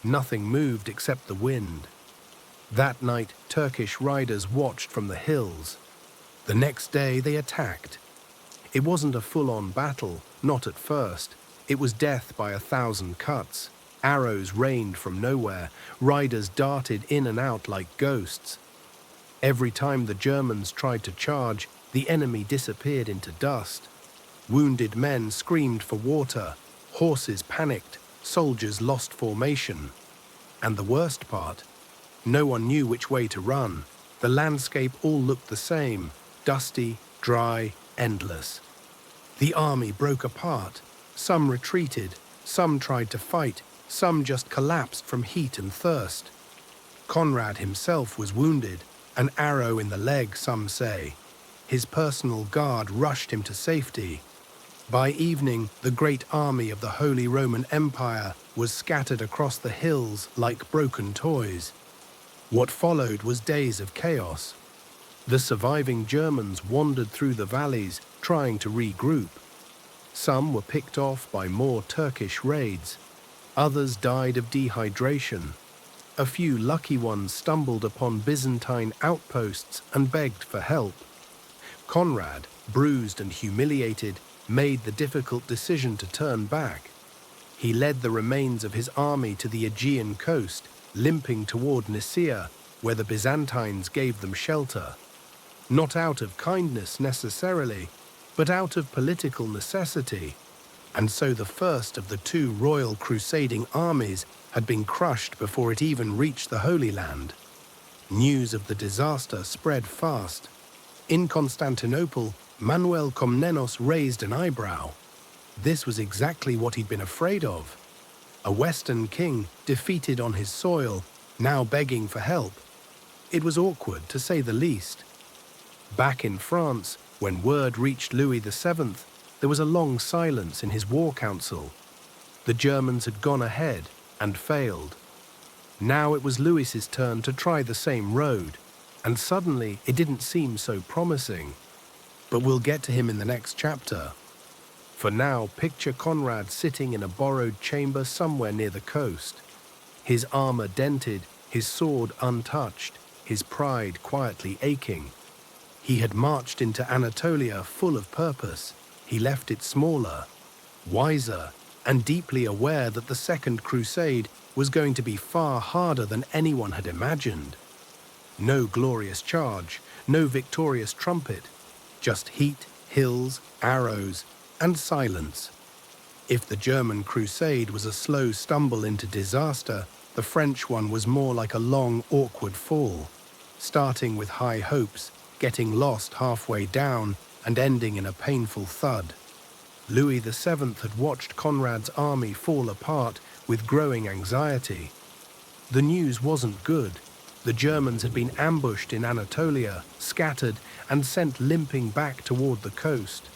Nothing moved except the wind. That night, Turkish riders watched from the hills. The next day, they attacked. It wasn't a full-on battle, not at first. It was death by 1,000 cuts. Arrows rained from nowhere. Riders darted in and out like ghosts. Every time the Germans tried to charge, the enemy disappeared into dust. Wounded men screamed for water. Horses panicked. Soldiers lost formation. And the worst part, no one knew which way to run. The landscape all looked the same, dusty, dry, endless. The army broke apart. Some retreated, some tried to fight, some just collapsed from heat and thirst. Conrad himself was wounded, an arrow in the leg, some say. His personal guard rushed him to safety. By evening, the great army of the Holy Roman Empire was scattered across the hills like broken toys. What followed was days of chaos. The surviving Germans wandered through the valleys, trying to regroup. Some were picked off by more Turkish raids. Others died of dehydration. A few lucky ones stumbled upon Byzantine outposts and begged for help. Conrad, bruised and humiliated, made the difficult decision to turn back. He led the remains of his army to the Aegean coast, limping toward Nicaea, where the Byzantines gave them shelter. Not out of kindness necessarily, but out of political necessity. And so the first of the two royal crusading armies had been crushed before it even reached the Holy Land. News of the disaster spread fast. In Constantinople, Manuel Komnenos raised an eyebrow. This was exactly what he'd been afraid of. A Western king, defeated on his soil, now begging for help. It was awkward, to say the least. Back in France, when word reached Louis VII, there was a long silence in his war council. The Germans had gone ahead and failed. Now it was Louis's turn to try the same road, and suddenly it didn't seem so promising. But we'll get to him in the next chapter. For now, picture Conrad sitting in a borrowed chamber somewhere near the coast. His armor dented, his sword untouched, his pride quietly aching. He had marched into Anatolia full of purpose. He left it smaller, wiser, and deeply aware that the Second Crusade was going to be far harder than anyone had imagined. No glorious charge, no victorious trumpet, just heat, hills, arrows, and silence. If the German crusade was a slow stumble into disaster, the French one was more like a long, awkward fall, starting with high hopes, getting lost halfway down, and ending in a painful thud. Louis VII had watched Conrad's army fall apart with growing anxiety. The news wasn't good. The Germans had been ambushed in Anatolia, scattered, and sent limping back toward the coast.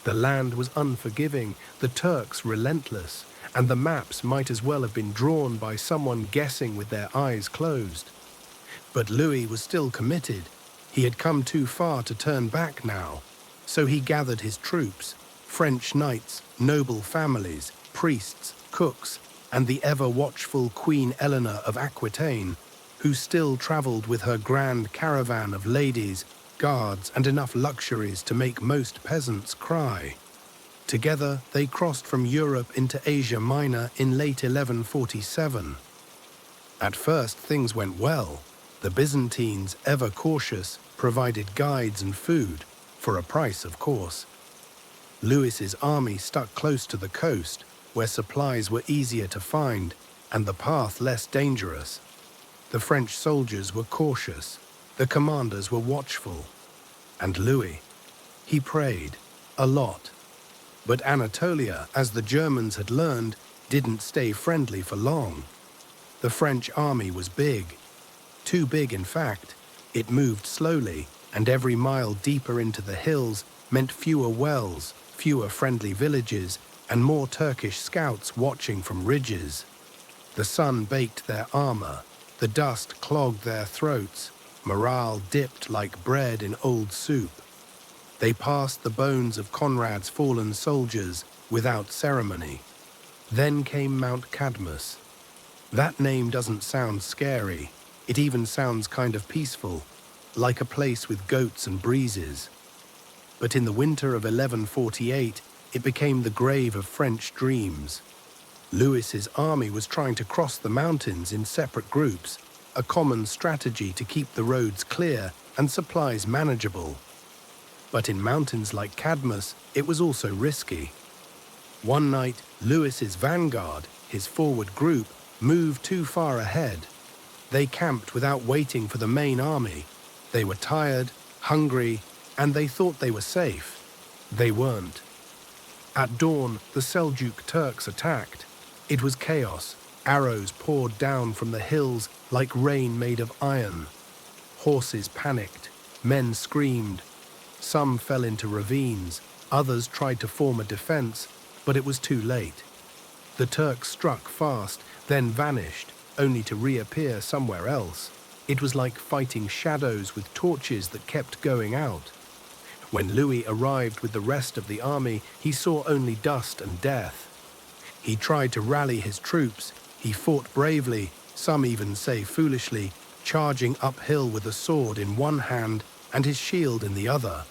The land was unforgiving, the Turks relentless, and the maps might as well have been drawn by someone guessing with their eyes closed. But Louis was still committed. He had come too far to turn back now. So he gathered his troops, French knights, noble families, priests, cooks, and the ever-watchful Queen Eleanor of Aquitaine, who still travelled with her grand caravan of ladies, guards, and enough luxuries to make most peasants cry. Together, they crossed from Europe into Asia Minor in late 1147. At first, things went well. The Byzantines, ever cautious, provided guides and food, for a price, of course. Louis's army stuck close to the coast, where supplies were easier to find and the path less dangerous. The French soldiers were cautious, the commanders were watchful. And Louis, he prayed, a lot. But Anatolia, as the Germans had learned, didn't stay friendly for long. The French army was big. Too big, in fact. It moved slowly, and every mile deeper into the hills meant fewer wells, fewer friendly villages, and more Turkish scouts watching from ridges. The sun baked their armor, the dust clogged their throats, morale dipped like bread in old soup. They passed the bones of Conrad's fallen soldiers without ceremony. Then came Mount Cadmus. That name doesn't sound scary. It even sounds kind of peaceful, like a place with goats and breezes. But in the winter of 1148, it became the grave of French dreams. Louis's army was trying to cross the mountains in separate groups, a common strategy to keep the roads clear and supplies manageable. But in mountains like Cadmus, it was also risky. One night, Louis's vanguard, his forward group, moved too far ahead. They camped without waiting for the main army. They were tired, hungry, and they thought they were safe. They weren't. At dawn, the Seljuk Turks attacked. It was chaos. Arrows poured down from the hills like rain made of iron. Horses panicked. Men screamed. Some fell into ravines. Others tried to form a defense, but it was too late. The Turks struck fast, then vanished, only to reappear somewhere else. It was like fighting shadows with torches that kept going out. When Louis arrived with the rest of the army, he saw only dust and death. He tried to rally his troops. He fought bravely, some even say foolishly, charging uphill with a sword in one hand and his shield in the other.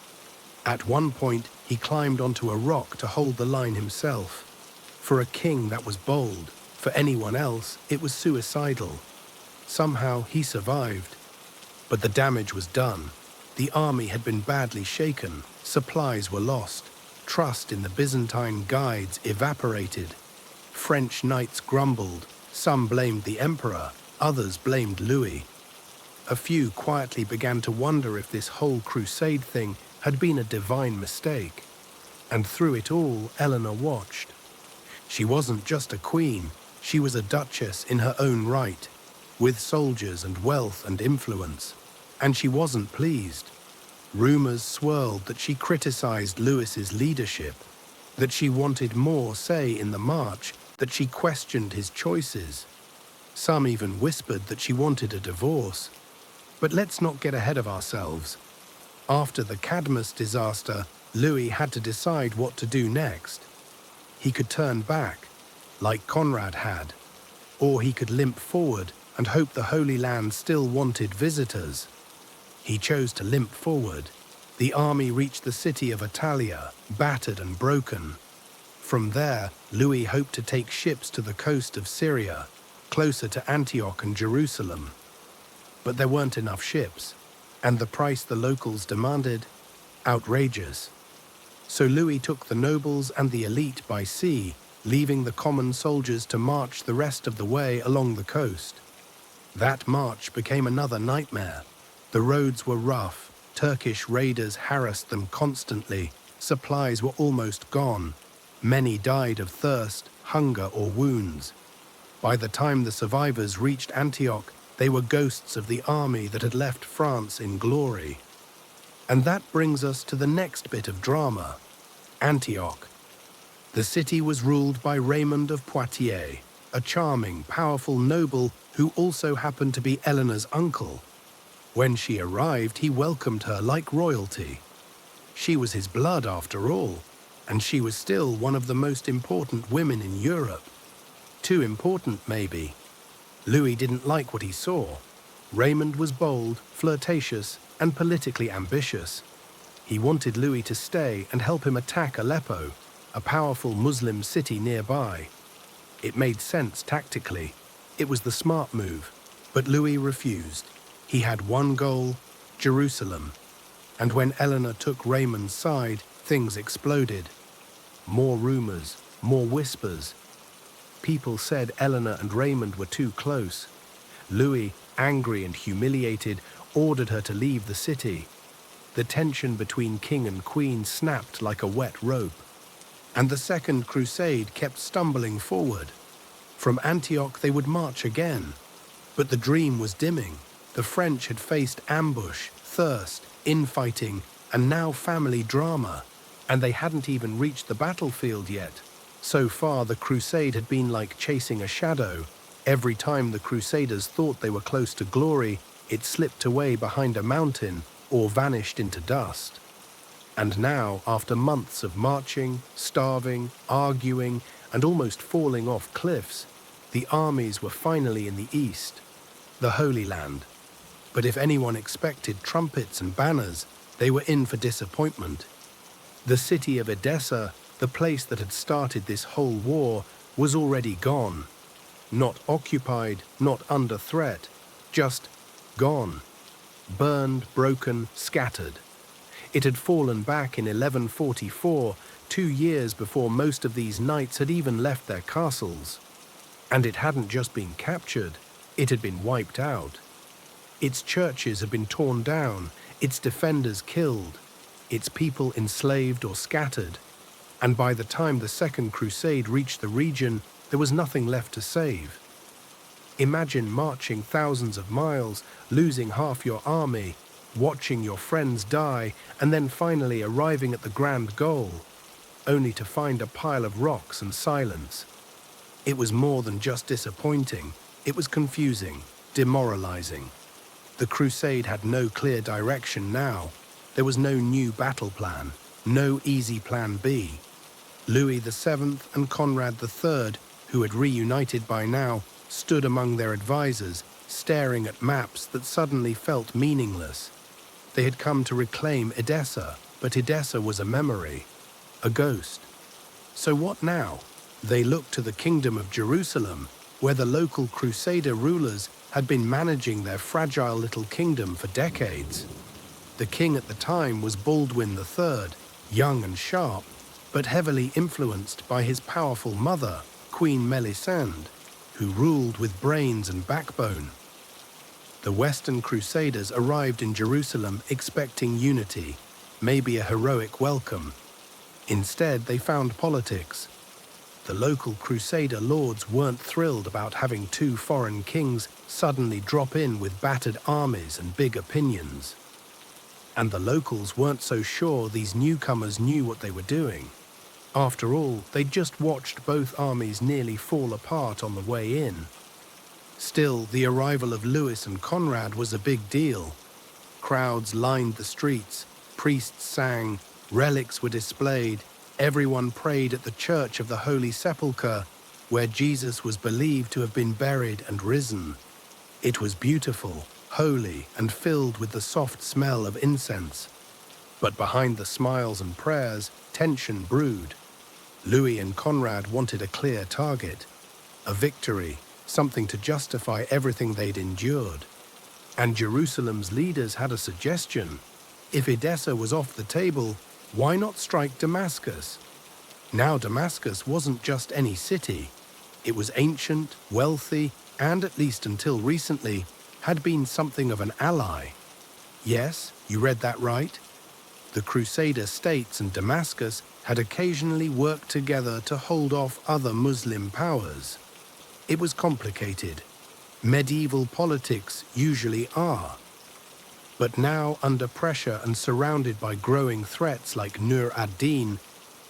At one point, he climbed onto a rock to hold the line himself. For a king, that was bold. For anyone else, it was suicidal. Somehow, he survived. But the damage was done. The army had been badly shaken. Supplies were lost. Trust in the Byzantine guides evaporated. French knights grumbled. Some blamed the emperor. Others blamed Louis. A few quietly began to wonder if this whole crusade thing had been a divine mistake. And through it all, Eleanor watched. She wasn't just a queen. She was a duchess in her own right, with soldiers and wealth and influence. And she wasn't pleased. Rumors swirled that she criticized Louis's leadership, that she wanted more say in the march, that she questioned his choices. Some even whispered that she wanted a divorce. But let's not get ahead of ourselves. After the Cadmus disaster, Louis had to decide what to do next. He could turn back, like Conrad had, or he could limp forward and hope the Holy Land still wanted visitors. He chose to limp forward. The army reached the city of Anatolia, battered and broken. From there, Louis hoped to take ships to the coast of Syria, closer to Antioch and Jerusalem. But there weren't enough ships, and the price the locals demanded, outrageous. So Louis took the nobles and the elite by sea, leaving the common soldiers to march the rest of the way along the coast. That march became another nightmare. The roads were rough, Turkish raiders harassed them constantly, supplies were almost gone. Many died of thirst, hunger, or wounds. By the time the survivors reached Antioch, they were ghosts of the army that had left France in glory. And that brings us to the next bit of drama, Antioch. The city was ruled by Raymond of Poitiers, a charming, powerful noble who also happened to be Eleanor's uncle. When she arrived, he welcomed her like royalty. She was his blood after all, and she was still one of the most important women in Europe. Too important, maybe. Louis didn't like what he saw. Raymond was bold, flirtatious, and politically ambitious. He wanted Louis to stay and help him attack Aleppo, a powerful Muslim city nearby. It made sense tactically. It was the smart move, but Louis refused. He had one goal, Jerusalem. And when Eleanor took Raymond's side, things exploded. More rumors, more whispers. People said Eleanor and Raymond were too close. Louis, angry and humiliated, ordered her to leave the city. The tension between king and queen snapped like a wet rope. And the Second Crusade kept stumbling forward. From Antioch they would march again. But the dream was dimming. The French had faced ambush, thirst, infighting, and now family drama. And they hadn't even reached the battlefield yet. So far, the crusade had been like chasing a shadow. Every time the crusaders thought they were close to glory, it slipped away behind a mountain or vanished into dust. And now, after months of marching, starving, arguing, and almost falling off cliffs, the armies were finally in the east, the Holy Land. But if anyone expected trumpets and banners, they were in for disappointment. The city of Edessa, the place that had started this whole war, was already gone. Not occupied, not under threat, just gone. Burned, broken, scattered. It had fallen back in 1144, 2 years before most of these knights had even left their castles. And it hadn't just been captured, it had been wiped out. Its churches had been torn down, its defenders killed, its people enslaved or scattered. And by the time the Second Crusade reached the region, there was nothing left to save. Imagine marching thousands of miles, losing half your army, watching your friends die, and then finally arriving at the grand goal, only to find a pile of rocks and silence. It was more than just disappointing. It was confusing, demoralizing. The crusade had no clear direction now. There was no new battle plan, no easy plan B. Louis VII and Conrad III, who had reunited by now, stood among their advisors, staring at maps that suddenly felt meaningless. They had come to reclaim Edessa, but Edessa was a memory, a ghost. So what now? They looked to the kingdom of Jerusalem, where the local crusader rulers had been managing their fragile little kingdom for decades. The king at the time was Baldwin III, young and sharp, but heavily influenced by his powerful mother, Queen Melisande, who ruled with brains and backbone. The Western Crusaders arrived in Jerusalem expecting unity, maybe a heroic welcome. Instead, they found politics. The local Crusader lords weren't thrilled about having 2 foreign kings suddenly drop in with battered armies and big opinions. And the locals weren't so sure these newcomers knew what they were doing. After all, they'd just watched both armies nearly fall apart on the way in. Still, the arrival of Louis and Conrad was a big deal. Crowds lined the streets, priests sang, Relics were displayed. Everyone prayed at the Church of the Holy Sepulchre, where Jesus was believed to have been buried and risen. It was beautiful, holy, and filled with the soft smell of incense. But behind the smiles and prayers, tension brewed. Louis and Conrad wanted a clear target, a victory, something to justify everything they'd endured. And Jerusalem's leaders had a suggestion. If Edessa was off the table, why not strike Damascus? Now Damascus wasn't just any city. It was ancient, wealthy, and at least until recently, had been something of an ally. Yes, you read that right. The Crusader states and Damascus had occasionally worked together to hold off other Muslim powers. It was complicated. Medieval politics usually are. But now, under pressure and surrounded by growing threats like Nur ad-Din,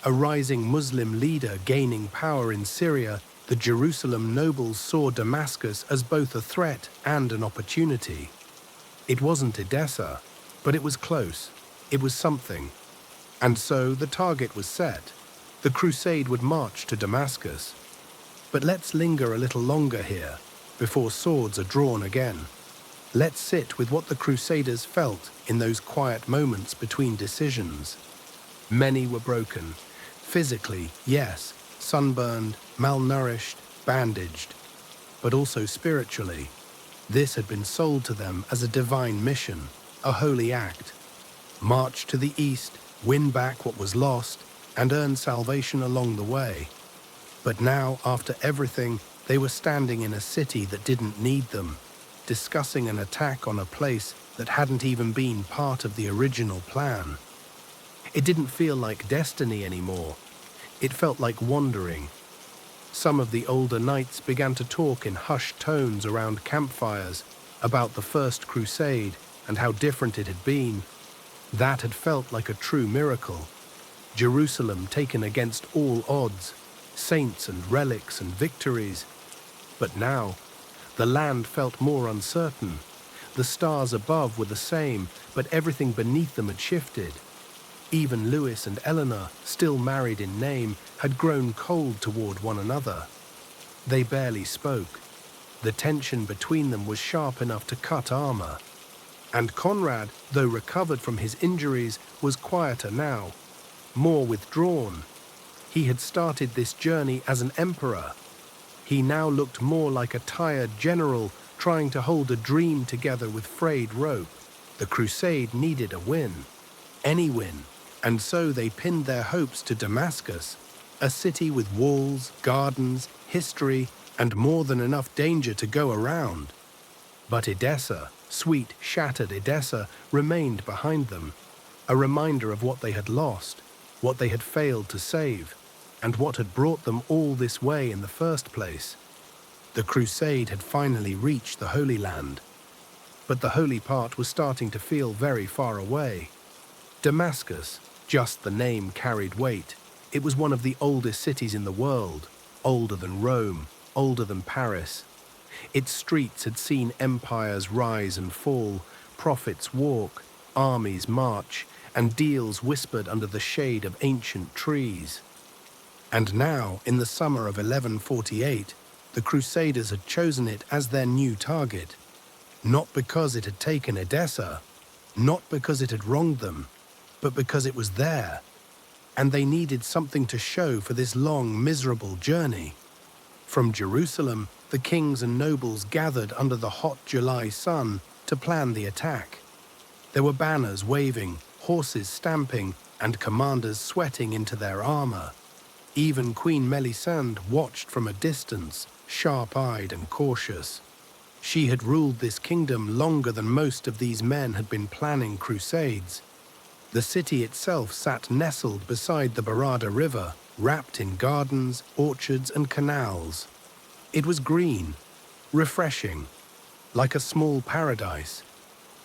a rising Muslim leader gaining power in Syria, the Jerusalem nobles saw Damascus as both a threat and an opportunity. It wasn't Edessa, but it was close. It was something. And so the target was set. The crusade would march to Damascus. But let's linger a little longer here, before swords are drawn again. Let's sit with what the Crusaders felt in those quiet moments between decisions. Many were broken. Physically, yes, sunburned, malnourished, bandaged. But also spiritually. This had been sold to them as a divine mission, a holy act. March to the east, win back what was lost, and earn salvation along the way. But now, after everything, they were standing in a city that didn't need them, discussing an attack on a place that hadn't even been part of the original plan. It didn't feel like destiny anymore. It felt like wandering. Some of the older knights began to talk in hushed tones around campfires about the First Crusade and how different it had been. That had felt like a true miracle. Jerusalem taken against all odds, saints and relics and victories. But now, the land felt more uncertain. The stars above were the same, but everything beneath them had shifted. Even Louis and Eleanor, still married in name, had grown cold toward one another. They barely spoke. The tension between them was sharp enough to cut armor. And Conrad, though recovered from his injuries, was quieter now, more withdrawn. He had started this journey as an emperor. He now looked more like a tired general trying to hold a dream together with frayed rope. The crusade needed a win, any win, and so they pinned their hopes to Damascus, a city with walls, gardens, history, and more than enough danger to go around. But Edessa, sweet, shattered Edessa, remained behind them, a reminder of what they had lost, what they had failed to save, and what had brought them all this way in the first place. The crusade had finally reached the Holy Land, but the holy part was starting to feel very far away. Damascus, just the name carried weight. It was one of the oldest cities in the world, older than Rome, older than Paris. Its streets had seen empires rise and fall, prophets walk, armies march, and deals whispered under the shade of ancient trees. And now, in the summer of 1148, the Crusaders had chosen it as their new target. Not because it had taken Edessa, not because it had wronged them, but because it was there, and they needed something to show for this long, miserable journey. From Jerusalem, the kings and nobles gathered under the hot July sun to plan the attack. There were banners waving, horses stamping, and commanders sweating into their armor. Even Queen Melisande watched from a distance, sharp-eyed and cautious. She had ruled this kingdom longer than most of these men had been planning crusades. The city itself sat nestled beside the Bernard River, wrapped in gardens, orchards, and canals. It was green, refreshing, like a small paradise,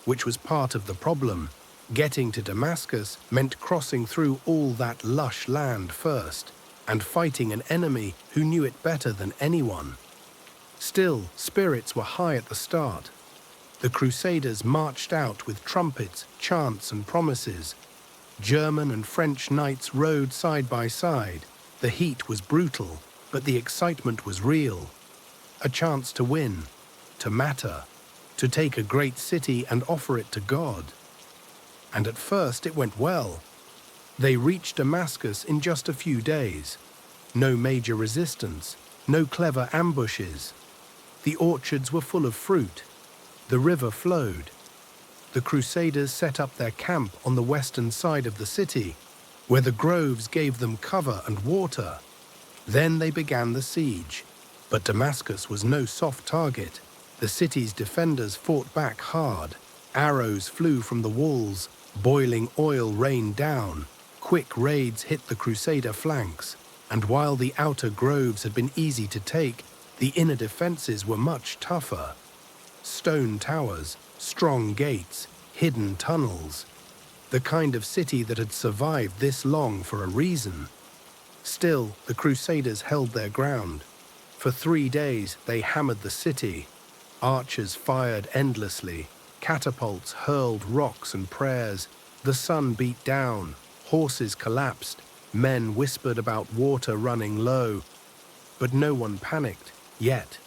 which was part of the problem. Getting to Damascus meant crossing through all that lush land first, and fighting an enemy who knew it better than anyone. Still, spirits were high at the start. The Crusaders marched out with trumpets, chants, and promises. German and French knights rode side by side. The heat was brutal, but the excitement was real. A chance to win, to matter, to take a great city and offer it to God. And at first it went well. They reached Damascus in just a few days. No major resistance, no clever ambushes. The orchards were full of fruit. The river flowed. The Crusaders set up their camp on the western side of the city, where the groves gave them cover and water. Then they began the siege. But Damascus was no soft target. The city's defenders fought back hard. Arrows flew from the walls. Boiling oil rained down. Quick raids hit the Crusader flanks. And while the outer groves had been easy to take, the inner defenses were much tougher. Stone towers, strong gates, hidden tunnels. The kind of city that had survived this long for a reason. Still, the Crusaders held their ground. For 3 days, they hammered the city. Archers fired endlessly. Catapults hurled rocks and prayers. The sun beat down. Horses collapsed. Men whispered about water running low. But no one panicked, yet.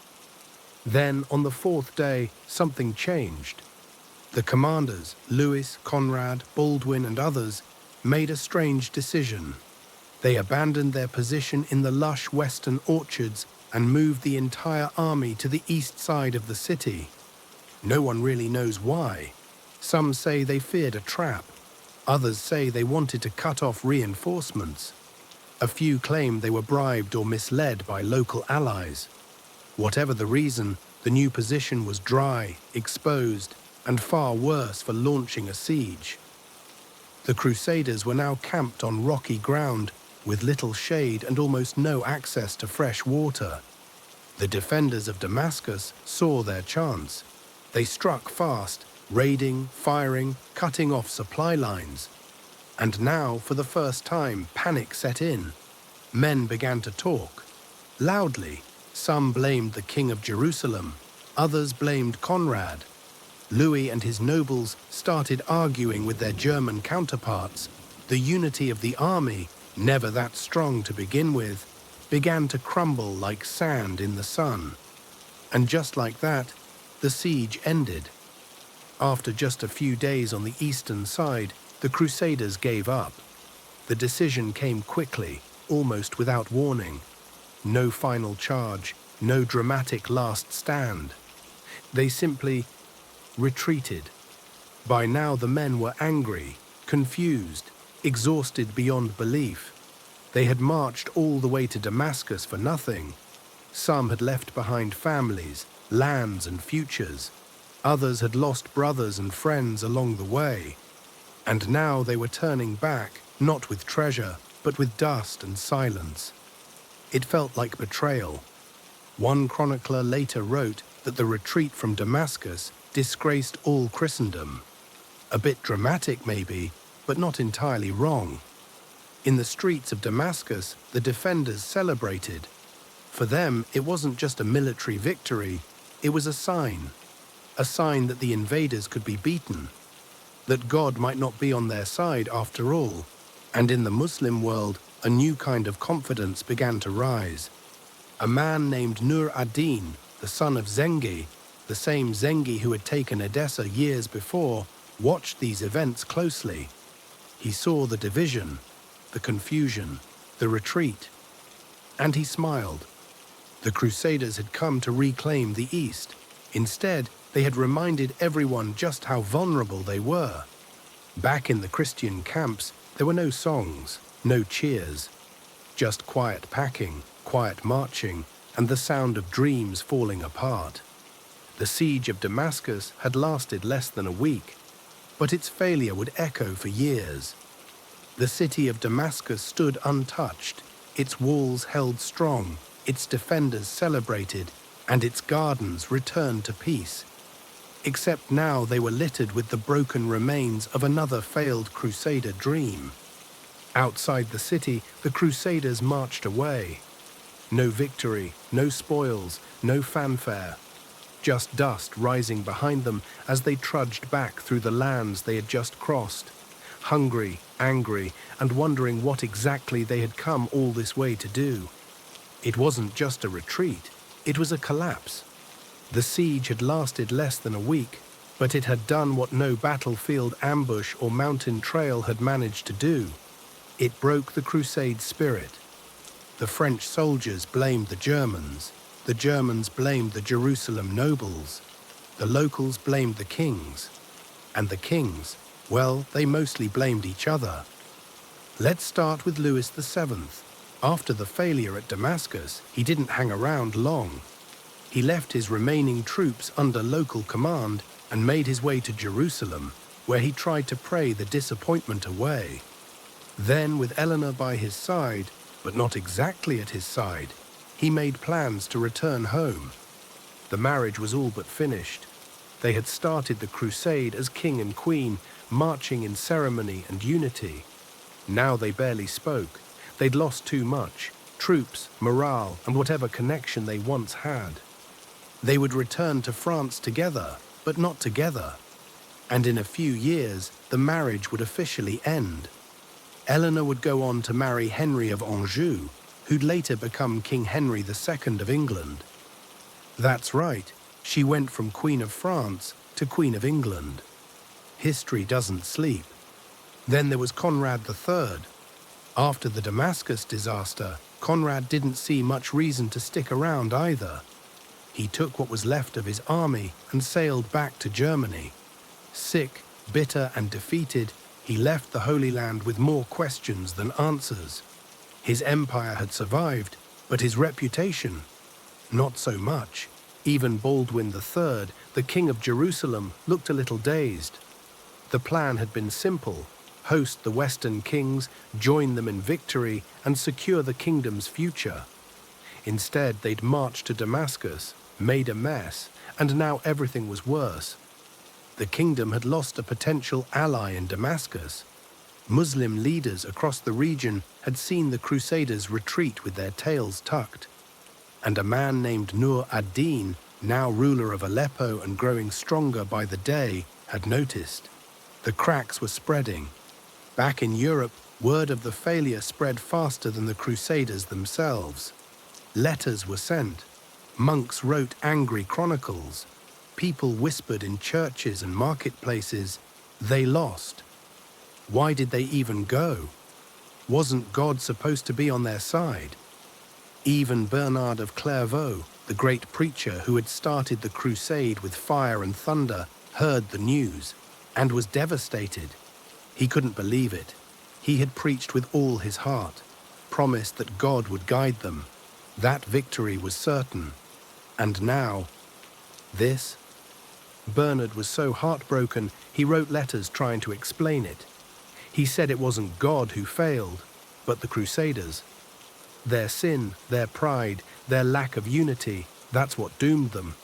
Then, on the 4th day, something changed. The commanders, Louis, Conrad, Baldwin, and others, made a strange decision. They abandoned their position in the lush western orchards and moved the entire army to the east side of the city. No one really knows why. Some say they feared a trap. Others say they wanted to cut off reinforcements. A few claim they were bribed or misled by local allies. Whatever the reason, the new position was dry, exposed, and far worse for launching a siege. The Crusaders were now camped on rocky ground, with little shade and almost no access to fresh water. The defenders of Damascus saw their chance. They struck fast, raiding, firing, cutting off supply lines. And now, for the first time, panic set in. Men began to talk. Loudly, some blamed the king of Jerusalem, others blamed Conrad. Louis and his nobles started arguing with their German counterparts. The unity of the army, never that strong to begin with, began to crumble like sand in the sun. And just like that, the siege ended. After just a few days on the eastern side, the Crusaders gave up. The decision came quickly, almost without warning. No final charge, no dramatic last stand. They simply retreated. By now the men were angry, confused, exhausted beyond belief. They had marched all the way to Damascus for nothing. Some had left behind families, lands and futures. Others had lost brothers and friends along the way. And now they were turning back, not with treasure, but with dust and silence. It felt like betrayal. One chronicler later wrote that the retreat from Damascus disgraced all Christendom. A bit dramatic maybe, but not entirely wrong. In the streets of Damascus, the defenders celebrated. For them, it wasn't just a military victory, it was a sign that the invaders could be beaten, that God might not be on their side after all. And in the Muslim world, a new kind of confidence began to rise. A man named Nur ad-Din, the son of Zengi, the same Zengi who had taken Edessa years before, watched these events closely. He saw the division, the confusion, the retreat, and he smiled. The Crusaders had come to reclaim the East. Instead, they had reminded everyone just how vulnerable they were. Back in the Christian camps, there were no songs, no cheers, just quiet packing, quiet marching, and the sound of dreams falling apart. The siege of Damascus had lasted less than a week, but its failure would echo for years. The city of Damascus stood untouched, its walls held strong, its defenders celebrated, and its gardens returned to peace. Except now they were littered with the broken remains of another failed Crusader dream. Outside the city, the Crusaders marched away. No victory, no spoils, no fanfare. Just dust rising behind them as they trudged back through the lands they had just crossed. hungry, angry, and wondering what exactly they had come all this way to do. It wasn't just a retreat, it was a collapse. The siege had lasted less than a week, but it had done what no battlefield ambush or mountain trail had managed to do. It broke the Crusade spirit. The French soldiers blamed the Germans blamed the Jerusalem nobles, the locals blamed the kings, and the kings, well, they mostly blamed each other. Let's start with Louis VII. After the failure at Damascus, he didn't hang around long. He left his remaining troops under local command and made his way to Jerusalem, where he tried to pray the disappointment away. Then, with Eleanor by his side, but not exactly at his side, he made plans to return home. The marriage was all but finished. They had started the crusade as king and queen, marching in ceremony and unity. Now they barely spoke. They'd lost too much: troops, morale, and whatever connection they once had. They would return to France together, but not together. And in a few years, the marriage would officially end. Eleanor would go on to marry Henry of Anjou, who'd later become King Henry II of England. That's right, she went from Queen of France to Queen of England. History doesn't sleep. Then there was Conrad III. After the Damascus disaster, Conrad didn't see much reason to stick around either. He took what was left of his army and sailed back to Germany. Sick, bitter, and defeated, he left the Holy Land with more questions than answers. His empire had survived, but his reputation? Not so much. Even Baldwin III, the king of Jerusalem, looked a little dazed. The plan had been simple: host the Western kings, join them in victory, and secure the kingdom's future. Instead, they'd marched to Damascus, made a mess, and now everything was worse. The kingdom had lost a potential ally in Damascus. Muslim leaders across the region had seen the Crusaders retreat with their tails tucked. And a man named Nur ad-Din, now ruler of Aleppo and growing stronger by the day, had noticed. The cracks were spreading. Back in Europe, word of the failure spread faster than the Crusaders themselves. Letters were sent. Monks wrote angry chronicles. People whispered in churches and marketplaces, "They lost." Why did they even go? Wasn't God supposed to be on their side? Even Bernard of Clairvaux, the great preacher who had started the crusade with fire and thunder, heard the news and was devastated. He couldn't believe it. He had preached with all his heart, promised that God would guide them. That victory was certain. And now, this? Bernard was so heartbroken, he wrote letters trying to explain it. He said it wasn't God who failed, but the Crusaders. Their sin, their pride, their lack of unity, that's what doomed them.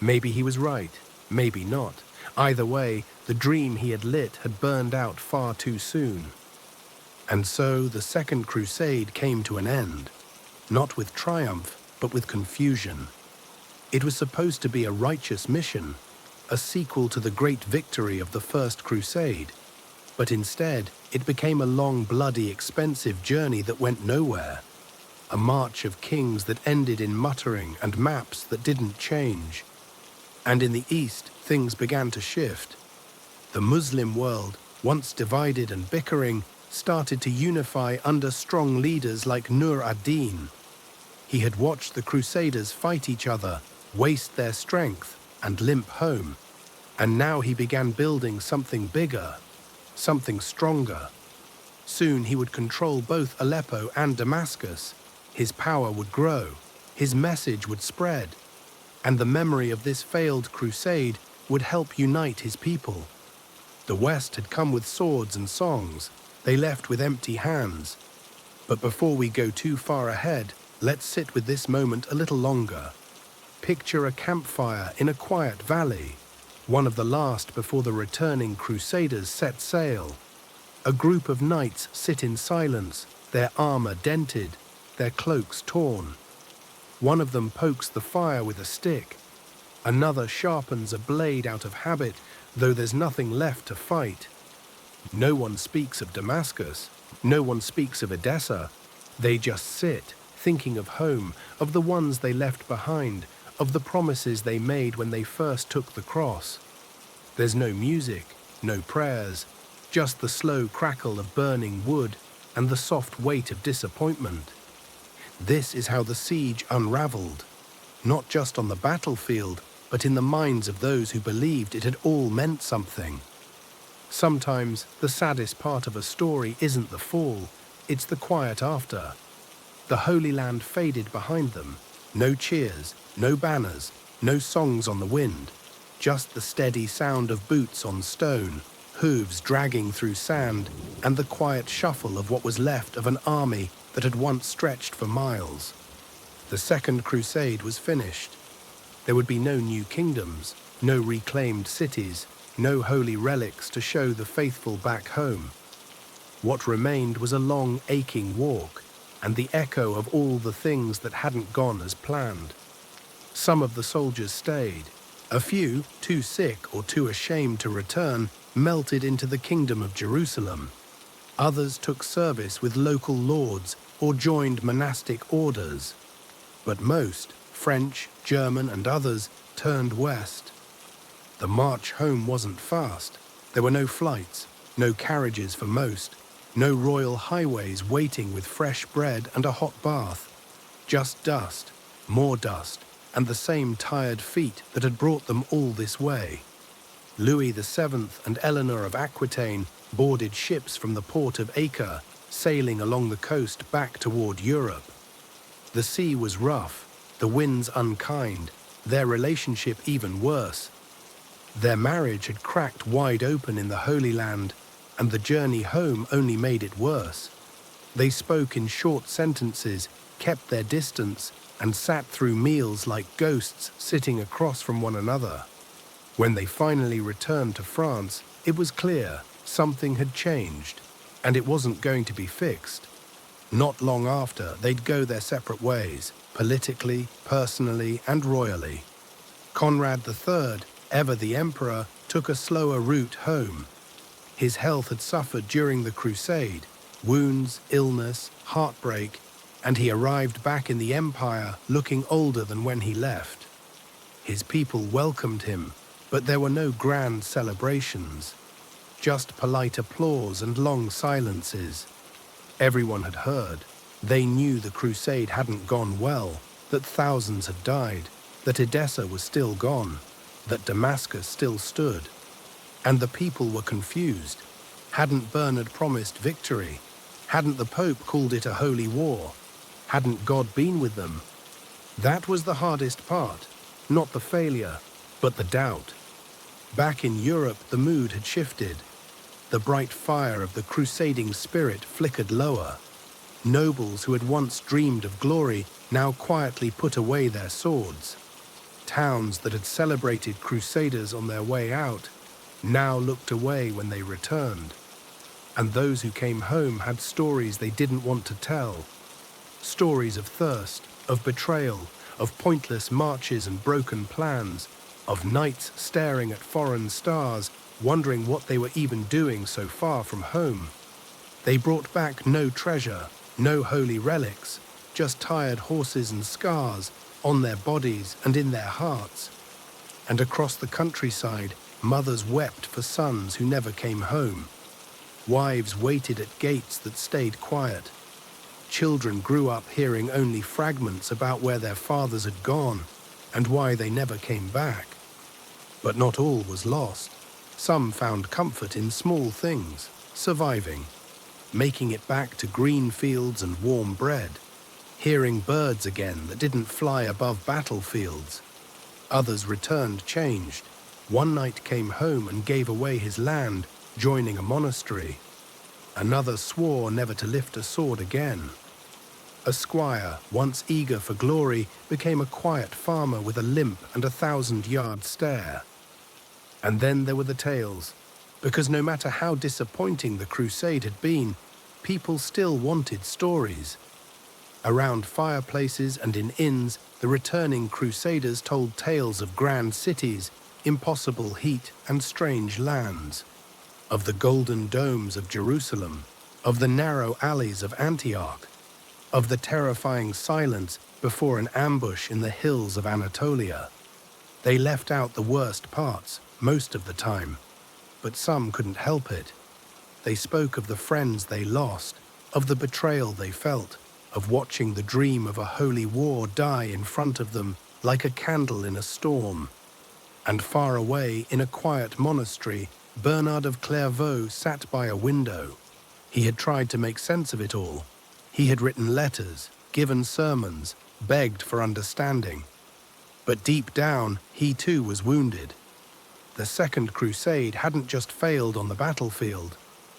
Maybe he was right, maybe not. Either way, the dream he had lit had burned out far too soon. And so the Second Crusade came to an end, not with triumph, but with confusion. It was supposed to be a righteous mission, a sequel to the great victory of the First Crusade. But instead, it became a long, bloody, expensive journey that went nowhere. A march of kings that ended in muttering and maps that didn't change. And in the East, things began to shift. The Muslim world, once divided and bickering, started to unify under strong leaders like Nur ad-Din. He had watched the Crusaders fight each other, waste their strength, and limp home. And now he began building something bigger, something stronger. Soon he would control both Aleppo and Damascus. His power would grow, his message would spread, and the memory of this failed crusade would help unite his people. The West had come with swords and songs. They left with empty hands. But before we go too far ahead, let's sit with this moment a little longer. Picture a campfire in a quiet valley, one of the last before the returning Crusaders set sail. A group of knights sit in silence, their armor dented, their cloaks torn. One of them pokes the fire with a stick. Another sharpens a blade out of habit, though there's nothing left to fight. No one speaks of Damascus. No one speaks of Edessa. They just sit, thinking of home, of the ones they left behind, of the promises they made when they first took the cross. There's no music, no prayers, just the slow crackle of burning wood and the soft weight of disappointment. This is how the siege unraveled, not just on the battlefield, but in the minds of those who believed it had all meant something. Sometimes the saddest part of a story isn't the fall, it's the quiet after. The Holy Land faded behind them. No cheers, no banners, no songs on the wind, just the steady sound of boots on stone, hooves dragging through sand, and the quiet shuffle of what was left of an army that had once stretched for miles. The Second Crusade was finished. There would be no new kingdoms, no reclaimed cities, no holy relics to show the faithful back home. What remained was a long, aching walk, and the echo of all the things that hadn't gone as planned. Some of the soldiers stayed. A few, too sick or too ashamed to return, melted into the kingdom of Jerusalem. Others took service with local lords or joined monastic orders. But most, French, German, and others, turned west. The march home wasn't fast. There were no flights, no carriages for most, no royal highways waiting with fresh bread and a hot bath. Just dust, more dust, and the same tired feet that had brought them all this way. Louis VII and Eleanor of Aquitaine boarded ships from the port of Acre, sailing along the coast back toward Europe. The sea was rough, the winds unkind, their relationship even worse. Their marriage had cracked wide open in the Holy Land, and the journey home only made it worse. They spoke in short sentences, kept their distance, and sat through meals like ghosts sitting across from one another. When they finally returned to France, it was clear something had changed, and it wasn't going to be fixed. Not long after, they'd go their separate ways, politically, personally, and royally. Conrad III, ever the emperor, took a slower route home. His health had suffered during the crusade, wounds, illness, heartbreak, and he arrived back in the empire looking older than when he left. His people welcomed him, but there were no grand celebrations, just polite applause and long silences. Everyone had heard. They knew the crusade hadn't gone well, that thousands had died, that Edessa was still gone, that Damascus still stood. And the people were confused. Hadn't Bernard promised victory? Hadn't the Pope called it a holy war? Hadn't God been with them? That was the hardest part, not the failure, but the doubt. Back in Europe, the mood had shifted. The bright fire of the crusading spirit flickered lower. Nobles who had once dreamed of glory now quietly put away their swords. Towns that had celebrated crusaders on their way out now looked away when they returned. And those who came home had stories they didn't want to tell. Stories of thirst, of betrayal, of pointless marches and broken plans, of nights staring at foreign stars, wondering what they were even doing so far from home. They brought back no treasure, no holy relics, just tired horses and scars on their bodies and in their hearts. And across the countryside, mothers wept for sons who never came home. Wives waited at gates that stayed quiet. Children grew up hearing only fragments about where their fathers had gone and why they never came back. But not all was lost. Some found comfort in small things, surviving, making it back to green fields and warm bread, hearing birds again that didn't fly above battlefields. Others returned changed. One knight came home and gave away his land, joining a monastery. Another swore never to lift a sword again. A squire, once eager for glory, became a quiet farmer with a limp and 1,000-yard stare. And then there were the tales, because no matter how disappointing the crusade had been, people still wanted stories. Around fireplaces and in inns, the returning crusaders told tales of grand cities, impossible heat, and strange lands. of the golden domes of Jerusalem, of the narrow alleys of Antioch, of the terrifying silence before an ambush in the hills of Anatolia. They left out the worst parts most of the time, but some couldn't help it. They spoke of the friends they lost, of the betrayal they felt, of watching the dream of a holy war die in front of them like a candle in a storm. And far away in a quiet monastery, Bernard of Clairvaux sat by a window. He had tried to make sense of it all. He had written letters, given sermons, begged for understanding. But deep down, he too was wounded. The Second Crusade hadn't just failed on the battlefield.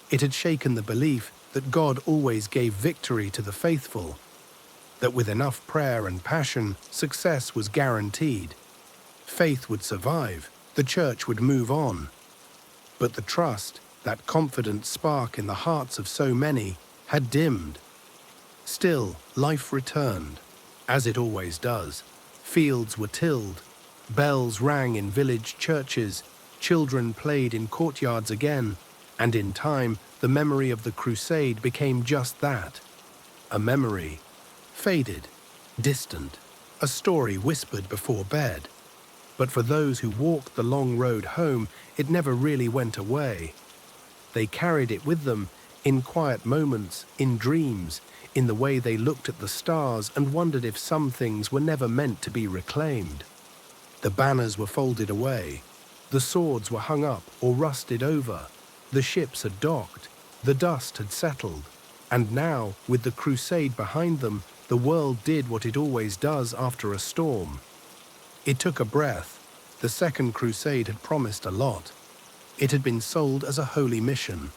It had shaken the belief that God always gave victory to the faithful, that with enough prayer and passion, success was guaranteed. Faith would survive, the church would move on. But the trust, that confident spark in the hearts of so many, had dimmed. Still, life returned, as it always does. Fields were tilled, bells rang in village churches, children played in courtyards again, and in time, the memory of the crusade became just that. A memory, faded, distant, a story whispered before bed. But for those who walked the long road home, it never really went away. They carried it with them in quiet moments, in dreams, in the way they looked at the stars and wondered if some things were never meant to be reclaimed. The banners were folded away. The swords were hung up or rusted over. The ships had docked. The dust had settled. And now, with the crusade behind them, the world did what it always does after a storm. It took a breath. The Second Crusade had promised a lot. It had been sold as a holy mission,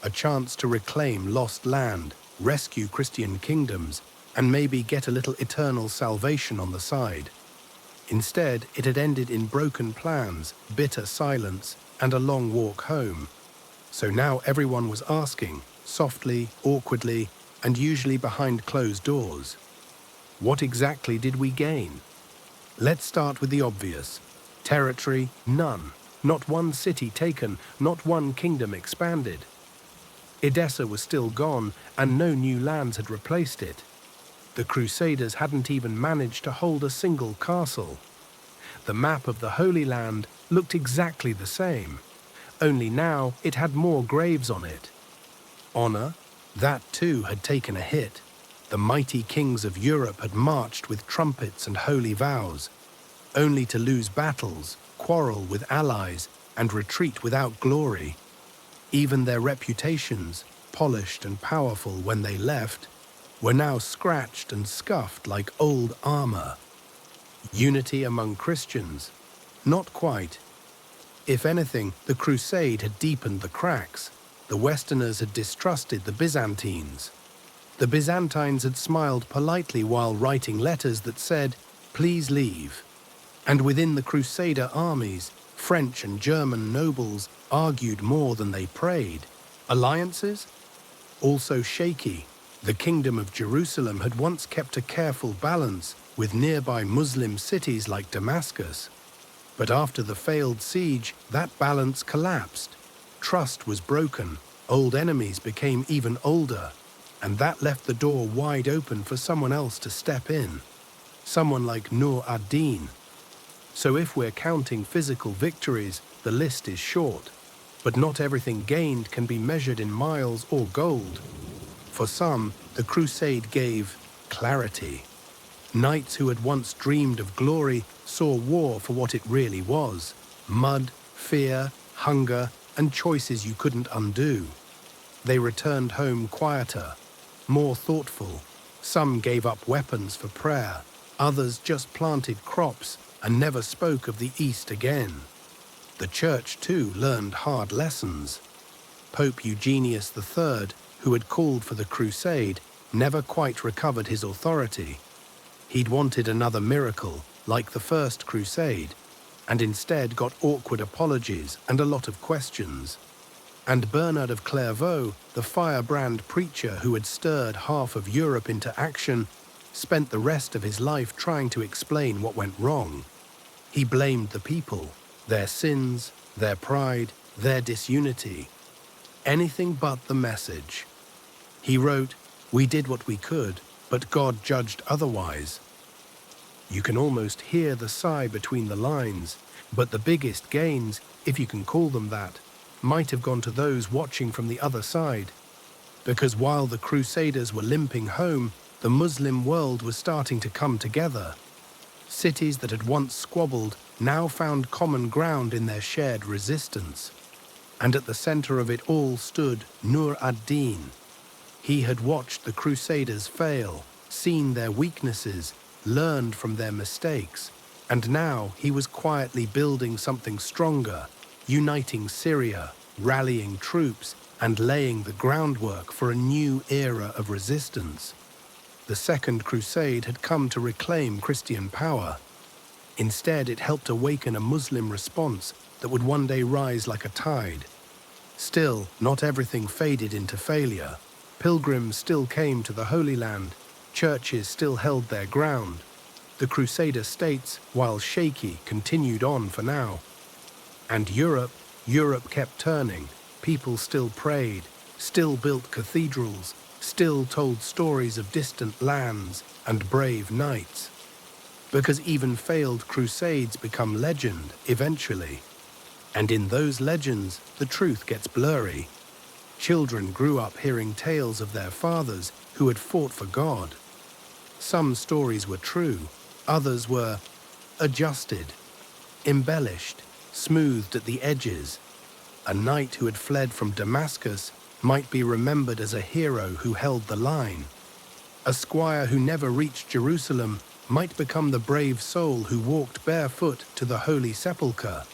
a chance to reclaim lost land, rescue Christian kingdoms, and maybe get a little eternal salvation on the side. Instead, it had ended in broken plans, bitter silence, and a long walk home. So now everyone was asking, softly, awkwardly, and usually behind closed doors, what exactly did we gain? Let's start with the obvious. Territory, none. Not one city taken, not one kingdom expanded. Edessa was still gone, and no new lands had replaced it. The Crusaders hadn't even managed to hold a single castle. The map of the Holy Land looked exactly the same, only now it had more graves on it. Honor, that too had taken a hit. The mighty kings of Europe had marched with trumpets and holy vows, only to lose battles, quarrel with allies, and retreat without glory. Even their reputations, polished and powerful when they left, were now scratched and scuffed like old armor. Unity among Christians? Not quite. If anything, the crusade had deepened the cracks. The Westerners had distrusted the Byzantines. The Byzantines had smiled politely while writing letters that said, "Please leave." And within the Crusader armies, French and German nobles argued more than they prayed. Alliances? Also shaky. The Kingdom of Jerusalem had once kept a careful balance with nearby Muslim cities like Damascus. But after the failed siege, that balance collapsed. Trust was broken, old enemies became even older, and that left the door wide open for someone else to step in. Someone like Nur ad-Din. So if we're counting physical victories, the list is short. But not everything gained can be measured in miles or gold. For some, the crusade gave clarity. Knights who had once dreamed of glory saw war for what it really was: mud, fear, hunger, and choices you couldn't undo. They returned home quieter, more thoughtful. Some gave up weapons for prayer. Others just planted crops and never spoke of the East again. The Church, too, learned hard lessons. Pope Eugenius III, who had called for the crusade, never quite recovered his authority. He'd wanted another miracle, like the First Crusade, and instead got awkward apologies and a lot of questions. And Bernard of Clairvaux, the firebrand preacher who had stirred half of Europe into action, spent the rest of his life trying to explain what went wrong. He blamed the people, their sins, their pride, their disunity. Anything but the message. He wrote, "We did what we could, but God judged otherwise." You can almost hear the sigh between the lines, but the biggest gains, if you can call them that, might have gone to those watching from the other side. Because while the Crusaders were limping home, the Muslim world was starting to come together. Cities that had once squabbled now found common ground in their shared resistance. And at the center of it all stood Nur ad-Din. He had watched the Crusaders fail, seen their weaknesses, learned from their mistakes, and now he was quietly building something stronger, uniting Syria, rallying troops, and laying the groundwork for a new era of resistance. The Second Crusade had come to reclaim Christian power. Instead, it helped awaken a Muslim response that would one day rise like a tide. Still, not everything faded into failure. Pilgrims still came to the Holy Land. Churches still held their ground. The Crusader states, while shaky, continued on for now. And Europe kept turning. People still prayed, still built cathedrals, still told stories of distant lands and brave knights. Because even failed crusades become legend eventually. And in those legends, the truth gets blurry. Children grew up hearing tales of their fathers who had fought for God. Some stories were true, others were adjusted, embellished, smoothed at the edges. A knight who had fled from Damascus might be remembered as a hero who held the line. A squire who never reached Jerusalem might become the brave soul who walked barefoot to the Holy Sepulchre.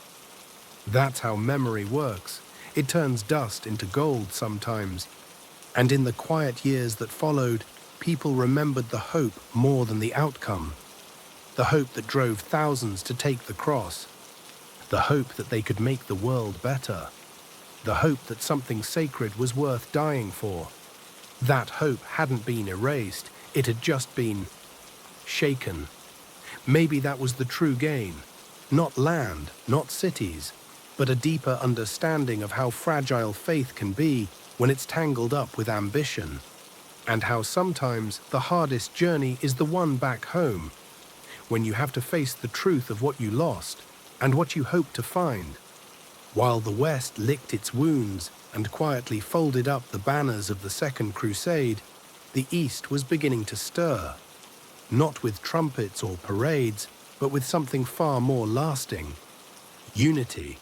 That's how memory works. It turns dust into gold sometimes. And in the quiet years that followed, people remembered the hope more than the outcome. The hope that drove thousands to take the cross. The hope that they could make the world better. The hope that something sacred was worth dying for. That hope hadn't been erased, it had just been shaken. Maybe that was the true gain. Not land, not cities, but a deeper understanding of how fragile faith can be when it's tangled up with ambition, and how sometimes the hardest journey is the one back home, when you have to face the truth of what you lost and what you hope to find. While the West licked its wounds and quietly folded up the banners of the Second Crusade, the East was beginning to stir, not with trumpets or parades, but with something far more lasting: unity.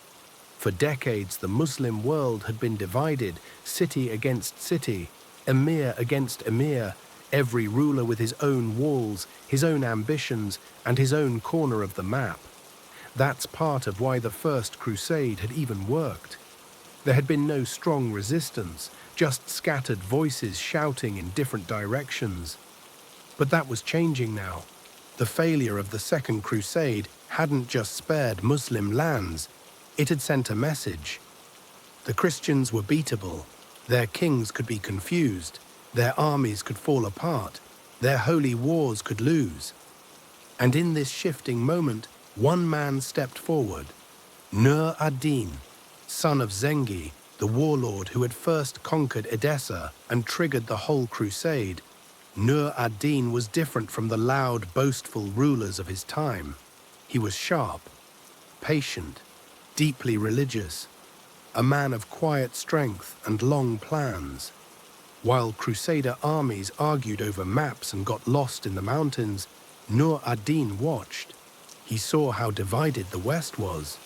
For decades, the Muslim world had been divided, city against city, emir against emir, every ruler with his own walls, his own ambitions, and his own corner of the map. That's part of why the First Crusade had even worked. There had been no strong resistance, just scattered voices shouting in different directions. But that was changing now. The failure of the Second Crusade hadn't just spared Muslim lands, it had sent a message. The Christians were beatable, their kings could be confused, their armies could fall apart, their holy wars could lose. And in this shifting moment, one man stepped forward, Nur ad-Din, son of Zengi, the warlord who had first conquered Edessa and triggered the whole crusade. Nur ad-Din was different from the loud, boastful rulers of his time. He was sharp, patient, deeply religious, a man of quiet strength and long plans. While Crusader armies argued over maps and got lost in the mountains, Nur ad-Din watched. He saw how divided the West was.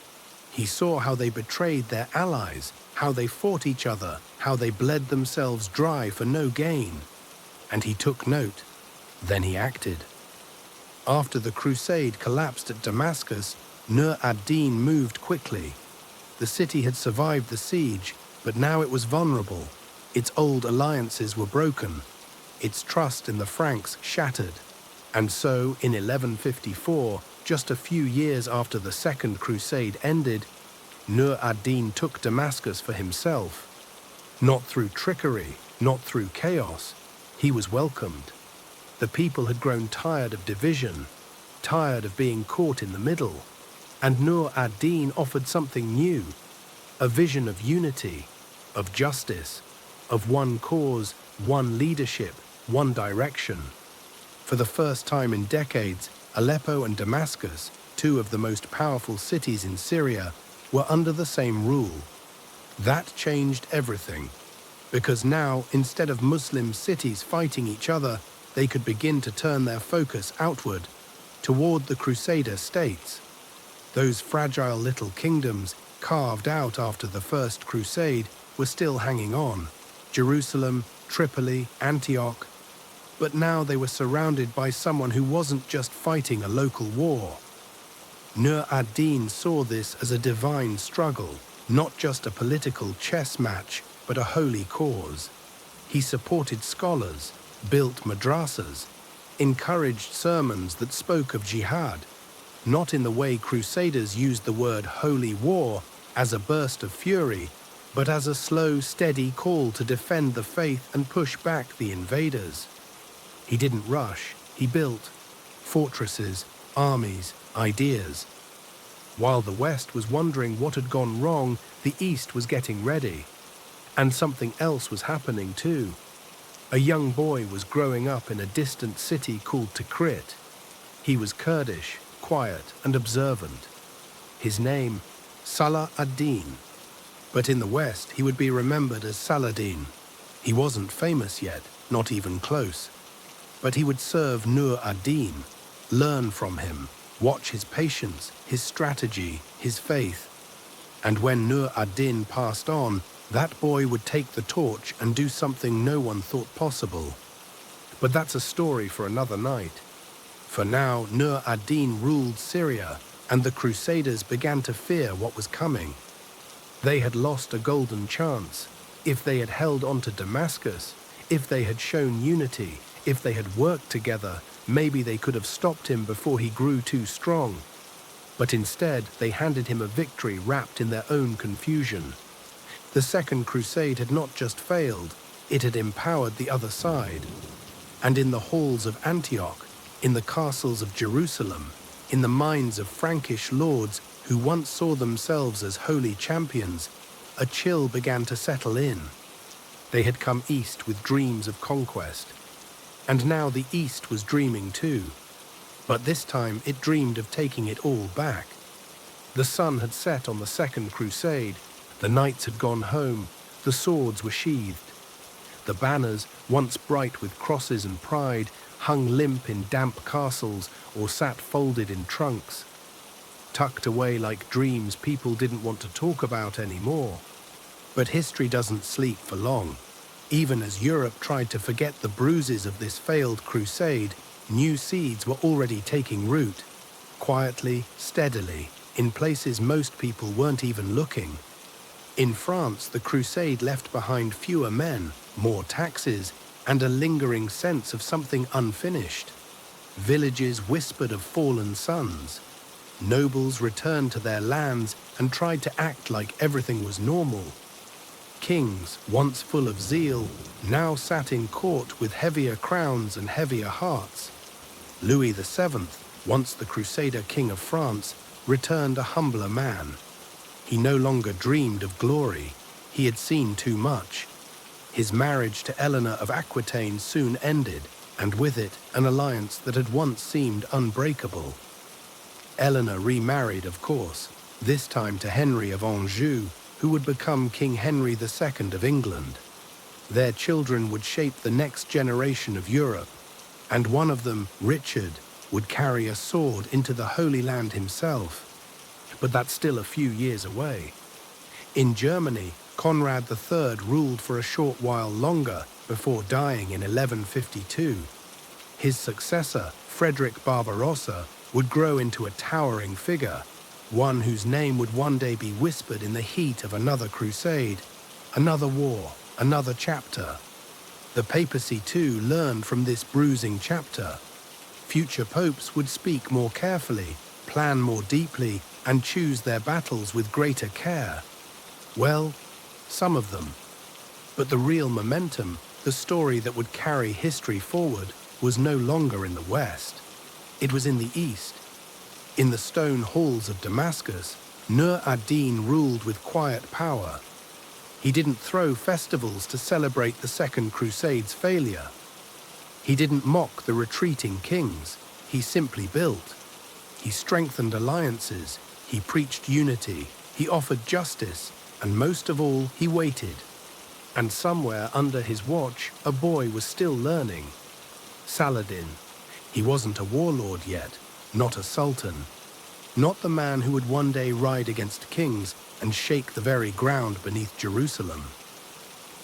He saw how they betrayed their allies, how they fought each other, how they bled themselves dry for no gain. And he took note. Then he acted. After the crusade collapsed at Damascus, Nur ad-Din moved quickly. The city had survived the siege, but now it was vulnerable. Its old alliances were broken. Its trust in the Franks shattered. And so, in 1154, just a few years after the Second Crusade ended, Nur ad-Din took Damascus for himself. Not through trickery, not through chaos. He was welcomed. The people had grown tired of division, tired of being caught in the middle. And Nur ad-Din offered something new, a vision of unity, of justice, of one cause, one leadership, one direction. For the first time in decades, Aleppo and Damascus, two of the most powerful cities in Syria, were under the same rule. That changed everything, because now, instead of Muslim cities fighting each other, they could begin to turn their focus outward, toward the Crusader states. Those fragile little kingdoms, carved out after the First Crusade, were still hanging on. Jerusalem, Tripoli, Antioch. But now they were surrounded by someone who wasn't just fighting a local war. Nur ad-Din saw this as a divine struggle, not just a political chess match, but a holy cause. He supported scholars, built madrasas, encouraged sermons that spoke of jihad, not in the way crusaders used the word holy war as a burst of fury, but as a slow, steady call to defend the faith and push back the invaders. He didn't rush, he built fortresses, armies, ideas. While the West was wondering what had gone wrong, the East was getting ready. And something else was happening too. A young boy was growing up in a distant city called Tikrit. He was Kurdish, quiet and observant. His name, Salah ad-Din. But in the West, he would be remembered as Saladin. He wasn't famous yet, not even close. But he would serve Nur ad-Din, learn from him, watch his patience, his strategy, his faith. And when Nur ad-Din passed on, that boy would take the torch and do something no one thought possible. But that's a story for another night. For now, Nur ad-Din ruled Syria, and the Crusaders began to fear what was coming. They had lost a golden chance. If they had held on to Damascus, if they had shown unity, if they had worked together, maybe they could have stopped him before he grew too strong. But instead, they handed him a victory wrapped in their own confusion. The Second Crusade had not just failed, it had empowered the other side. And in the halls of Antioch, in the castles of Jerusalem, in the minds of Frankish lords who once saw themselves as holy champions, a chill began to settle in. They had come east with dreams of conquest. And now the East was dreaming too. But this time it dreamed of taking it all back. The sun had set on the Second Crusade. The knights had gone home, the swords were sheathed. The banners, once bright with crosses and pride, hung limp in damp castles or sat folded in trunks, tucked away like dreams people didn't want to talk about anymore. But history doesn't sleep for long. Even as Europe tried to forget the bruises of this failed crusade, new seeds were already taking root, quietly, steadily, in places most people weren't even looking. In France, the crusade left behind fewer men, more taxes, and a lingering sense of something unfinished. Villages whispered of fallen sons. Nobles returned to their lands and tried to act like everything was normal. Kings, once full of zeal, now sat in court with heavier crowns and heavier hearts. Louis VII, once the Crusader King of France, returned a humbler man. He no longer dreamed of glory. He had seen too much. His marriage to Eleanor of Aquitaine soon ended, and with it, an alliance that had once seemed unbreakable. Eleanor remarried, of course, this time to Henry of Anjou, who would become King Henry II of England. Their children would shape the next generation of Europe, and one of them, Richard, would carry a sword into the Holy Land himself. But that's still a few years away. In Germany, Conrad III ruled for a short while longer before dying in 1152. His successor, Frederick Barbarossa, would grow into a towering figure, one whose name would one day be whispered in the heat of another crusade, another war, another chapter. The papacy too learned from this bruising chapter. Future popes would speak more carefully, plan more deeply, and choose their battles with greater care. Well, some of them. But the real momentum, the story that would carry history forward, was no longer in the West. It was in the East. In the stone halls of Damascus, Nur ad-Din ruled with quiet power. He didn't throw festivals to celebrate the Second Crusade's failure. He didn't mock the retreating kings. He simply built. He strengthened alliances. He preached unity. He offered justice. And most of all, he waited. And somewhere under his watch, a boy was still learning. Saladin. He wasn't a warlord yet, not a sultan. Not the man who would one day ride against kings and shake the very ground beneath Jerusalem.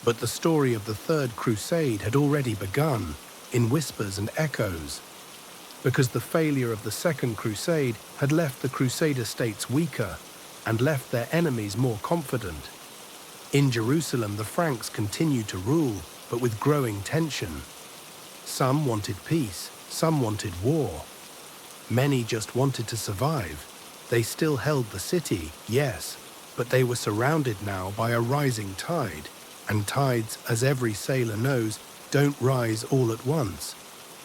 But the story of the Third Crusade had already begun, in whispers and echoes, because the failure of the Second Crusade had left the Crusader states weaker and left their enemies more confident. In Jerusalem, the Franks continued to rule, but with growing tension. Some wanted peace, some wanted war. Many just wanted to survive. They still held the city, yes, but they were surrounded now by a rising tide. And tides, as every sailor knows, don't rise all at once.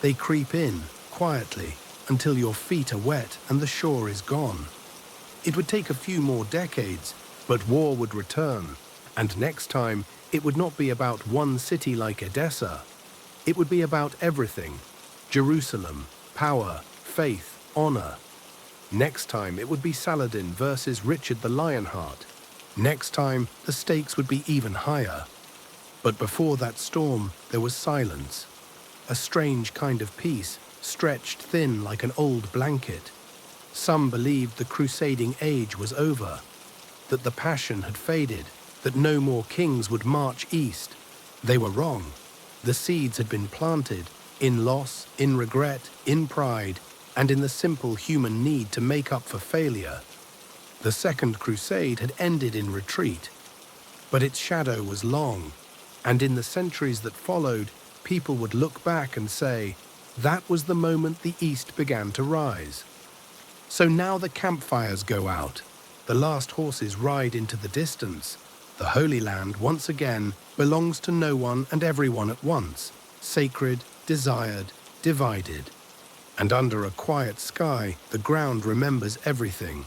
They creep in, quietly, until your feet are wet and the shore is gone. It would take a few more decades, but war would return. And next time, it would not be about one city like Edessa. It would be about everything. Jerusalem, power, faith, honor. Next time, it would be Saladin versus Richard the Lionheart. Next time, the stakes would be even higher. But before that storm, there was silence. A strange kind of peace, stretched thin like an old blanket. Some believed the crusading age was over, that the passion had faded, that no more kings would march east. They were wrong. The seeds had been planted, in loss, in regret, in pride, and in the simple human need to make up for failure. The Second Crusade had ended in retreat, but its shadow was long, and in the centuries that followed, people would look back and say, that was the moment the East began to rise. So now the campfires go out, the last horses ride into the distance. The Holy Land, once again, belongs to no one and everyone at once, sacred, desired, divided. And under a quiet sky, the ground remembers everything.